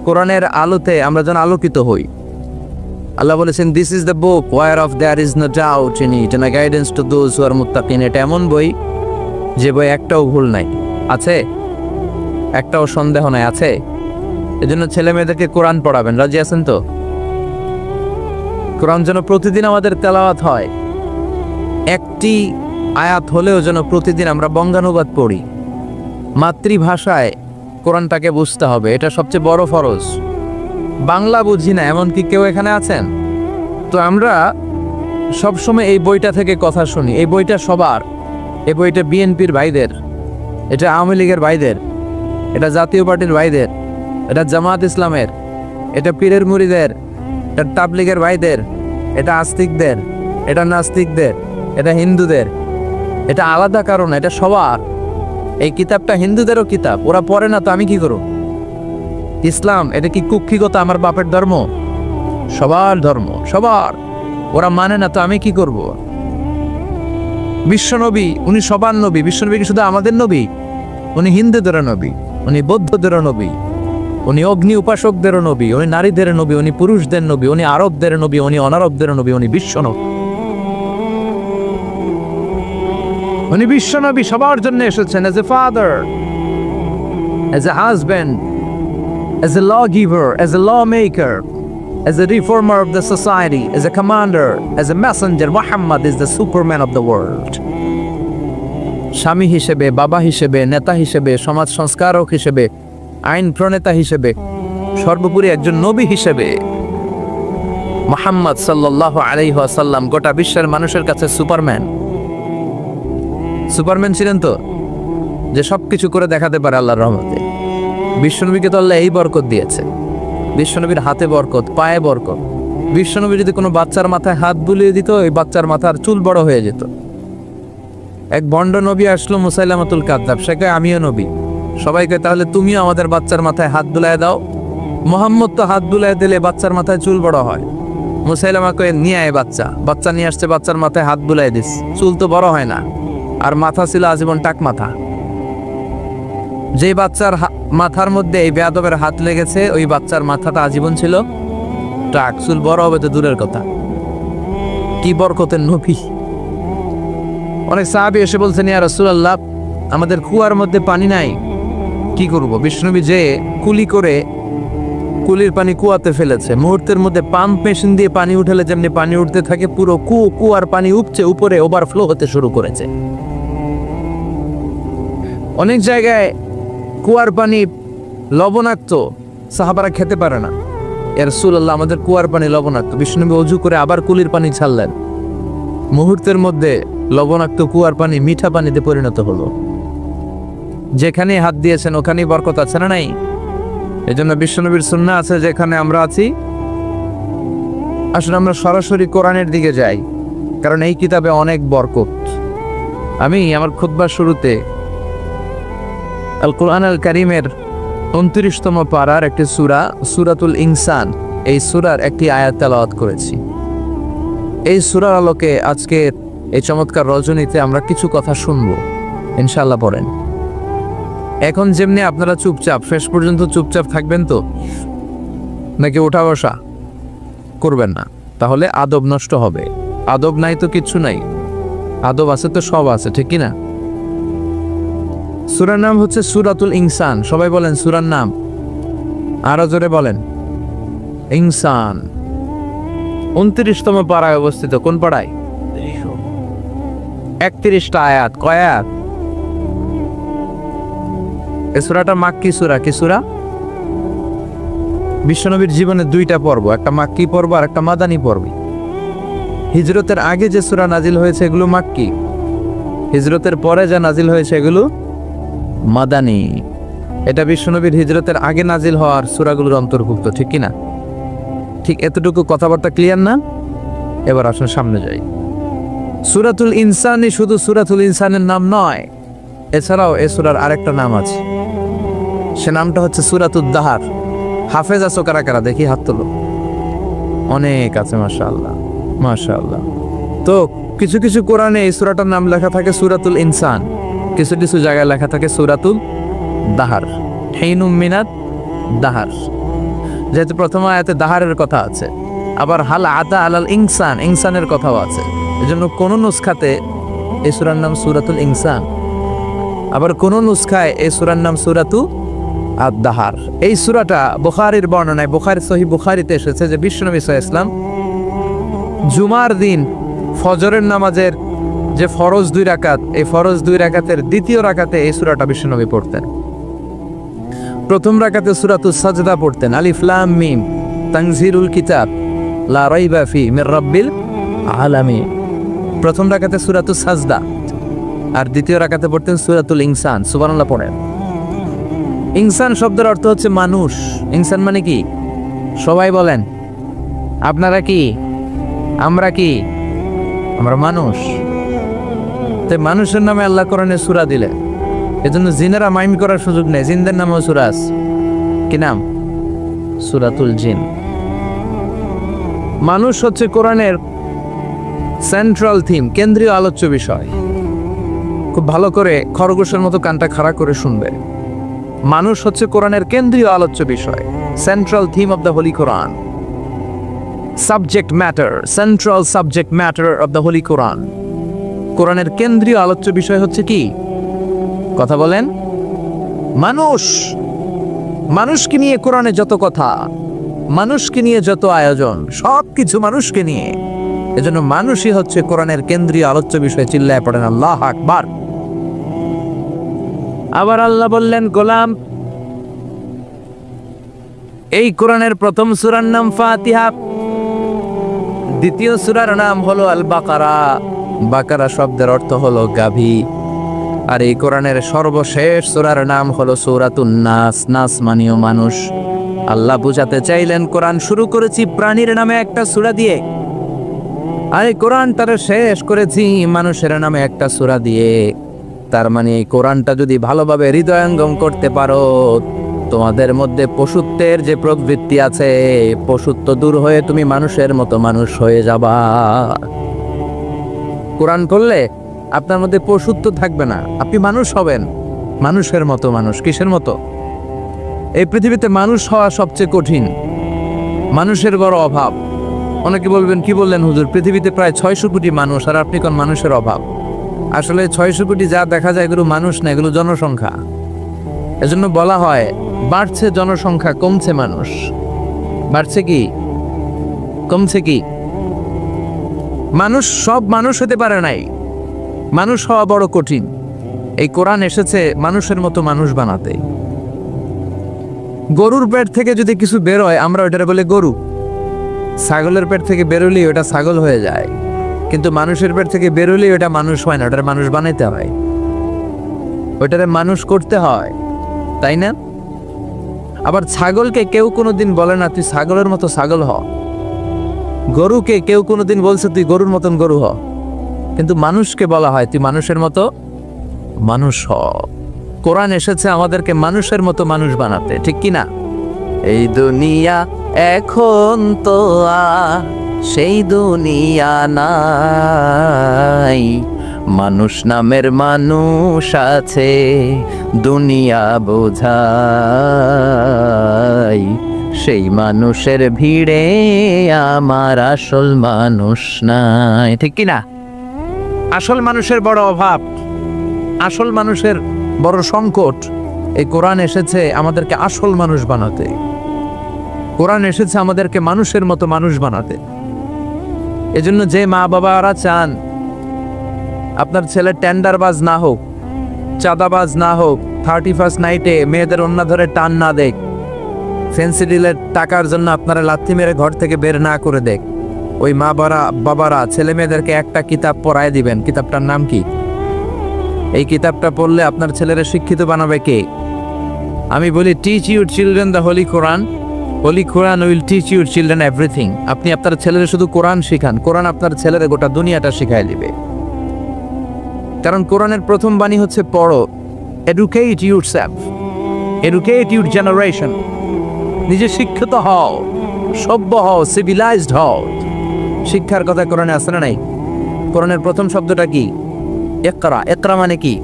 কোরআনের আলোতে আমরা যেন আলোকিত হই। আল্লাহ বলেছেন, this is the book whereof there is no doubt in it and guidance to those who are মুত্তাকিন। এটা এমন বই যে বই একটাও ভুল নাই, আছে একটাও সন্দেহ নাই, আছে। এজন্য ছেলে মেয়েদেরকে কোরআন পড়াবেন, রাজি আছেন তো? কোরআন যেন প্রতিদিন আমাদের তেলাওয়াত হয়, একটি আয়াত হলেও যেন প্রতিদিন আমরা বঙ্গানুবাদ পড়ি। মাতৃভাষায় কোরআনটাকে বুঝতে হবে, এটা সবচেয়ে বড় ফরজ। বাংলা বুঝি না এমন কি কেউ এখানে আছেন? তো আমরা সবসময় এই বইটা থেকে কথা শুনি। এই বইটা সবার, এই বইটা বিএনপির ভাইদের, এটা আওয়ামী লীগের ভাইদের, এটা জাতীয় পার্টির ভাইদের, এটা জামাত ইসলামের, এটা পীরের মুরিদের, এটা তাবলীগের ভাইদের, এটা আস্তিকদের, এটা নাস্তিকদের, এটা হিন্দুদের। এটা আলাদা কারণ, এটা সবার। এই কিতাবটা হিন্দুদেরও কিতাব, ওরা পড়ে না তো আমি কি করব? ইসলাম এটা কি কুক্ষিগত আমার বাপের ধর্ম? সবার ধর্ম, সবার। ওরা মানে না তো আমি কি করব? বিশ্বনবী উনি সবার নবী। বিশ্বনবী কি শুধু আমাদের নবী? উনি হিন্দুদেরও নবী, উনি বৌদ্ধদেরও নবী, উনি অগ্নি উপাসকদেরও নবী, উনি নারীদের নবী, উনি পুরুষদের নবী, উনি আরবদের নবী, উনি অনারবদের নবী, উনি বিশ্ব নবী। উনি বিশ্ব নবী সবার জন্য এসেছেন, as a father, as a husband, as a lawgiver, as a lawmaker, as a reformer of the society, as a commander, as a messenger. Muhammad is the superman of the world. স্বামী হিসেবে, বাবা হিসেবে, নেতা হিসেবে, সমাজ সংস্কারক হিসেবে, আইন প্রণেতা হিসেবে, সর্বোপরি একজন নবী হিসেবে মুহাম্মদ সাল্লাল্লাহু আলাইহি ওয়াসাল্লাম গোটা বিশ্বের মানুষের কাছে সুপারম্যান। সুপারম্যান ছিলেন তো, যে সবকিছু করে দেখাতে পারে আল্লাহর রহমতে। বিশ্বনবীকে তো আল্লাহ এই বরকত দিয়েছে। বিশ্বনবীর হাতে বরকত, পায়ে বরকত। বিশ্বনবী যদি কোনো বাচ্চার মাথায় হাত বুলিয়ে দিত, ওই বাচ্চার মাথার চুল বড় হয়ে যেত। এক ভণ্ড নবী আসলো, মুসাইলামাতুল কাযযাব, সে কয় আমিও নবী। সবাই কয় তাহলে তুমিও আমাদের বাচ্চার মাথায় হাত বুলায় দাও। মুহাম্মদ তো হাত বুলায় দিলে বাচ্চার মাথায় চুল বড় হয়। মুসাইলামা কয় নিয়ে আয় বাচ্চা। বাচ্চা নিয়ে আসছে, বাচ্চার মাথায় হাত বুলায় দিস, চুল তো বড় হয় না। আর মাথা ছিল আজীবন টাক মাথা। যে বাচ্চার মাথার মধ্যে এই বেয়াদবের হাত লেগেছে, ওই বাচ্চার মাথাটা আজীবন ছিল টাক, চুল বড় হবে তো দূরের কথা। কি বরকতের নবী! অনেক সাহাবী এসে বলছেন, ইয়া রাসূলুল্লাহ, আমাদের কুয়ার মধ্যে পানি নাই, কি করব? বিশ্বনবী যে কুলি করে কুলির পানি কুয়াতে ফেলেছে, মুহূর্তের মধ্যে পাম্প মেশিন দিয়ে পানি উঠালে যেমনি পানি উঠতে থাকে, পুরো কুয়ার পানি উপচে উপরে ওভারফ্লো হতে শুরু করেছে। অনেক জায়গায় কুয়ার পানি লবণাক্ত, সাহাবারা খেতে পারে না। ইয়া রাসূলুল্লাহ, আমাদের কুয়ার পানি লবণাক্ত। বিশ্বনবী ওযু করে আবার কুলির পানি ছাড়লেন, মুহূর্তের মধ্যে লবণাক্ত কুয়ার পানি মিঠা পানিতে পরিণত হলো। যেখানে হাত দিয়েছেন ওখানেই বরকত আছে না নাই? এজন্য বিশ্বনবীর সুন্নাহ আছে, যেখানে আমরা আছি আসলে আমরা সরাসরি কোরআনের দিকে যাই, কারণ এই কিতাবে অনেক বরকত। আমি আমার খুতবার শুরুতে আল কোরআন আল কারীমের 29তম পারার একটি সূরা, সূরাতুল ইনসান, এই সূরার একটি আয়াত তেলাওয়াত করেছি। এই সূরার আলোকে আজকের এই চমৎকার রজনীতে আমরা কিছু কথা শুনবো ইনশাআল্লাহ। পড়েন। এখন যেমনি আপনারা চুপচাপ, শেষ পর্যন্ত চুপচাপ থাকবেন তো, নাকি ওঠা বসা করবেন না? তাহলে আদব নষ্ট হবে। আদব নাই তো কিচ্ছু নাই, আদব আছে তো সব আছে, ঠিক কি না? সূরার নাম হচ্ছে সূরাতুল ইনসান। সবাই বলেন সূরার নাম, আরো জোরে বলেন, ইনসান। 29তম পারায় অবস্থিত। কোন পারায়? 31টা আয়াত। কয় আয়াত? এই সূরাটা মাক্কি সূরা। কি সূরা? বিশ্বনবীর জীবনে দুইটা পর্ব, একটা মাক্কি পর্ব আর একটা মাদানী পর্ব। হিজরতের আগে যে সূরা নাজিল হয়েছে এগুলো মাক্কি, হিজরতের পরে যা নাজিল হয়েছে এগুলো মাদানী। এটা বিশ্বনবীর হিজরতের আগে নাজিল হওয়ার সূরাগুলোর অন্তর্ভুক্ত, ঠিক কি না? ঠিক এতটুকু কথাবার্তা ক্লিয়ার না? এবার আসুন সামনে যাই। সূরাতুল ইনসানই শুধু সূরাতুল ইনসানের নাম নয়, এছাড়াও এই সূরার আরেকটা নাম আছে, সে নামটা হচ্ছে সূরাতুদ দাহার। হাফেজ আছো কারা কারা? দেখি হাত তোলো। অনেক আছে, মাশাআল্লাহ মাশাআল্লাহ। তো কিছু কিছু কোরআনে এই সূরাটার নাম লেখা থাকে সূরাতুল ইনসান, কিছু কিছু জায়গায় লেখা থাকে সূরাতুল দাহার, হিনুম মিনাত দাহার। যেহেতু প্রথম আয়াতে দাহারের কথা আছে, আবার হাল আতা আলাল ইনসান, ইনসানের কথাও আছে, এজন্য কোন নুসখাতে এই সূরার নাম সূরাতুল ইনসান, আবার কোন নুসখায় এই সূরার নাম সূরাতু আদ-দাহার। এই সূরাটা বুখারীর বর্ণনায়, বুখারী সহিহ বুখারীতে এসেছে যে বিশ্বনবী সাল্লাল্লাহু আলাইহি ওয়াসাল্লাম জুমার দিন ফজরের নামাজের যে ফরজ 2 রাকাত, এই ফরজ 2 রাকাতের দ্বিতীয় রাকাতে এই সূরাটা বিশ্বনবী পড়তেন। প্রথম রাকাতে সূরাতুস সাজদা পড়তেন, আলিফ লাম মিম তানজিলুল কিতাব লা রাইবা ফি মির রাব্বিল আলামিন। প্রথম রাকাতে সূরাতুস সাজদা, আর দ্বিতীয় রাকাতে পড়তেন সূরাতুল ইনসান। সুবহানাল্লাহ পড়েন। ইনসান শব্দের অর্থ হচ্ছে মানুষ। ইনসান মানে কি? সবাই বলেন, আপনারা কি? আমরা কি? আমরা মানুষ। তাই মানুষের নামে আল্লাহ কোরআনে সূরা দিলে, এজন্য জিনেরা মাইম করার সুযোগ নেই। জিনদের নামেও সূরা আছে। কি নাম? সূরাতুল জিন। মানুষ হচ্ছে কোরআনের সেন্ট্রাল থিম, কেন্দ্রীয় আলোচ্য বিষয়। খুব ভালো করে খরগোশের মতো কানটা খাড়া করে শুনবে। মানুষ হচ্ছে কোরআনের কেন্দ্রীয় আলোচ্য বিষয়, central theme of the holy Quran, subject matter, central subject matter of the holy Quran. কোরআনের কেন্দ্রীয় আলোচ্য বিষয় হচ্ছে কি? কথা বলেন। মানুষ। মানুষকে নিয়ে কোরআনে যত কথা, মানুষকে নিয়ে যত আয়োজন, সবকিছু মানুষকে নিয়ে। এজন্য মানুষই হচ্ছে কোরআনের কেন্দ্রীয় আলোচ্য বিষয়। চিল্লায় পড়েন আল্লাহু আকবার। আবার আল্লাহ বললেন, গোলাম, এই কোরআনের প্রথম সূরার নাম ফাতিহা, দ্বিতীয় সূরার নাম হলো আল বাকারা। বাকারা শব্দের অর্থ হলো গাভী। আর এই কোরআনের সর্বশেষ সূরার নাম হলো সূরাতুন নাস। নাস মানেও মানুষ। আল্লাহ বুঝাতে চাইলেন, কোরআন শুরু করেছি প্রাণীর নামে একটা সূরা দিয়ে, আর এই কোরআনটারে শেষ করেছি মানুষের নামে একটা সূরা দিয়ে। তার মানে এই কোরআনটা যদি ভালোভাবে হৃদয়ঙ্গম করতে পারো, তোমাদের মধ্যে পশুত্বের যে প্রবৃত্তি আছে, পশুত্ব দূর হয়ে তুমি মানুষের মতো মানুষ হয়ে যাবা। কোরআন পড়লে আপনার মধ্যে পশুত্ব থাকবে না, আপনি মানুষ হবেন, মানুষের মতো মানুষ। কিসের মতো? এই পৃথিবীতে মানুষ হওয়া সবচেয়ে কঠিন, মানুষের বড় অভাব। অনেকে বলবেন, কি বললেন হুজুর, পৃথিবীতে প্রায় 600 কোটি মানুষ আর আপনি কোন মানুষের অভাব? আসলে 600 কোটি যা দেখা যায় এগুলো মানুষ না, এগুলো জনসংখ্যা। এজন্য বলা হয় বাড়ছে জনসংখ্যা, কমছে মানুষ। বাড়ছে কি কমছে কি? মানুষ সব মানুষ হতে পারে নাই, মানুষ হওয়া বড় কঠিন। এই কোরআন এসেছে মানুষের মতো মানুষ বানাতে। গরুর পেট থেকে যদি কিছু বেরোয় আমরা ওটারে বলে গরু, ছাগলের পেট থেকে বেরোলেই ওটা ছাগল হয়ে যায়, কিন্তু মানুষের পেট থেকে বেরোলেই ওটা মানুষ হয় না, ওটারে মানুষ বানাইতে হয়, ওটারে মানুষ করতে হয়, তাই না? আবার ছাগলকে কেউ কোনোদিন বলে না তুই ছাগলের মতো ছাগল হ, গরুকে কেউ কোনোদিন বলছে তুই গরুর মতন গরু হ, কিন্তু মানুষকে বলা হয় তুই মানুষের মতো মানুষ হ। কোরআন এসেছে আমাদেরকে মানুষের মতো মানুষ বানাতে, ঠিক কি না? এই দুনিয়া এখন তো সেই দুনিয়া নাই, মানুষ নামের মানুষ আছে দুনিয়া বোঝাই, সেই মানুষের ভিড়ে আমার আসল মানুষ নাই, ঠিক কি না? আসল মানুষের বড় অভাব, আসল মানুষের বড় সংকট। এই কোরআন এসেছে আমাদেরকে আসল মানুষ বানাতে, কোরআন এসেছে আমাদেরকে মানুষের মতো মানুষ বানাতে। এজন্য যে মা বাবারা চান আপনার ছেলে টেন্ডারবাজ না হোক, চাঁদাবাজ না হোক, 31st নাইটে মেয়েদের অন্য ধরে টান না দেখ, ফেন্সি ডিলের টাকার জন্য আপনারা লাথি মেরে ঘর থেকে বের না করে দেখ, ওই মা বাবারা ছেলে মেয়েদেরকে একটা কিতাব পড়ায় দিবেন। কিতাবটার নাম কি? এই কিতাবটা পড়লে আপনার ছেলেরা শিক্ষিত বানাবে কে? আমি বলি, teach your children the holy Quran, holy Quran will teach your children everything. আপনি আপনার ছেলেরা শুধু কোরআন শিখান, কোরআন আপনার ছেলেরা গোটা দুনিয়াটা শিখাই দিবে। কারণ কোরআনের প্রথম বাণী হচ্ছে পড়ো, educate yourself, educate your generation. নিজে শিক্ষিত হও, সভ্য হও, সিভিলাইজড হও। শিক্ষার কথা কোরআনে আছে না নাই? কোরআনের প্রথম শব্দটা কি? ইকরা। ইকরা মানে কি?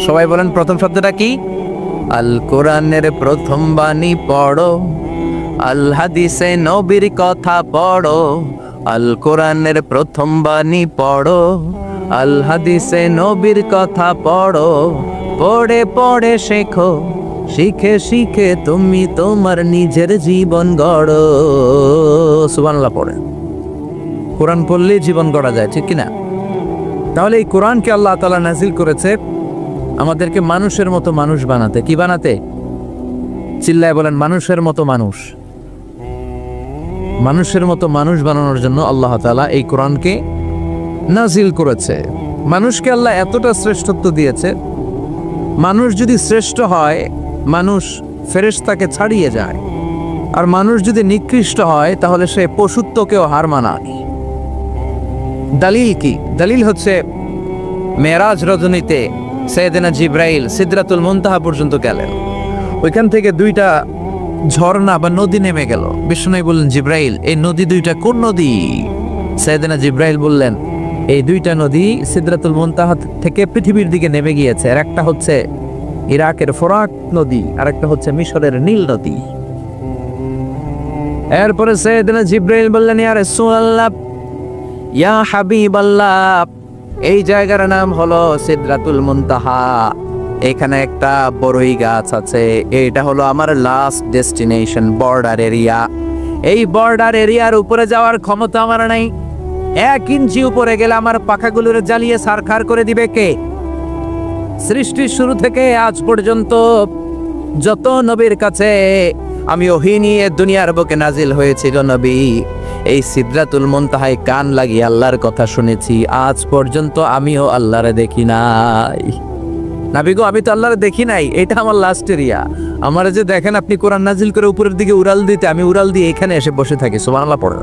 সবাই বলেন প্রথম শব্দটা কি? আল কোরআনের প্রথম বাণী পড়ো, আল হাদিসে নবীর কথা পড়ো। আল কোরআনের প্রথম বাণী পড়ো, আল হাদিসে নবীর কথা পড়ো। পড়ে পড়ে শেখো, শিখে শিখে তুমি তোমার নিজের জীবন গড়ো। সুবহানাল্লাহ পড়ে। কোরআন পড়লেই জীবন গড়া যায়, ঠিক কিনা? তাহলে এই কোরআনকে আল্লাহ তাআলা নাজিল করেছে আমাদেরকে মানুষের মতো মানুষ বানাতে। কি বানাতে? চিল্লায় বলেন, মানুষের মতো মানুষ। মানুষের মতো মানুষ বানানোর জন্য আল্লাহ তাআলা এই কোরআনকে নাজিল করেছে। মানুষকে আল্লাহ এতটা শ্রেষ্ঠত্ব দিয়েছে, মানুষ যদি শ্রেষ্ঠ হয় মানুষ ফেরেশতাকে ছাড়িয়ে যায়, আর মানুষ যদি নিকৃষ্ট হয় তাহলে সে পশুত্বকেও হার মানায়। দলিল কি? দলিল হচ্ছে মেরাজ রজনীতে সাইয়েদনা জিবরাইল সিদরাতুল মুনতাহা পর্যন্ত গেলেন, ওইখান থেকে দুইটা ঝর্ণা বা নদী নেমে গেল। বিষ্ণু বললেন, জিবরাইল এই নদী দুইটা কোন নদী? সাইয়েদনা জিবরাইল বললেন, এই দুইটা নদী সিদরাতুল মুনতাহা থেকে পৃথিবীর দিকে নেমে গিয়েছে, আর একটা হচ্ছে ইরাকের ফোরাত নদী, আর একটা হচ্ছে মিশরের নীল নদী। এরপরে সাইয়েদনা জিবরাইল বললেন, ইয়া রাসূলুল্লাহ, ইয়া হাবিবাল্লাহ, এই জায়গার নাম হলো সিদরাতুল মুনতাহা। এখানে একটা বড়ই গাছ আছে, এটা হলো আমার লাস্ট ডেস্টিনেশন, বর্ডার এরিয়া। এই বর্ডার এরিয়ার উপরে যাওয়ার ক্ষমতা আমার নাই। 1 ইঞ্চি উপরে গেলে আমার পাখাগুলোর জ্বালিয়ে সারখার করে দিবে কে? সৃষ্টির শুরু থেকে আজ পর্যন্ত যত নবীর কাছে আমি ওহী নিয়ে দুনিয়ার বুকে নাজিল হয়েছিল নবী, এই সিদরাতুল মুনতাহায় কান লাগিয়ে আল্লাহর কথা শুনেছি। আজ পর্যন্ত আমিও আল্লাহরে দেখি নাই। নবী গো, আমি তো আল্লাহরে দেখি নাই, এটা আমার লাস্ট এরিয়া। আমার যে দেখেন আপনি কোরআন নাজিল করে উপরের দিকে উড়াল দিতে, আমি উড়াল দিয়ে এখানে এসে বসে থাকি। সুবহানাল্লাহ পড়ে।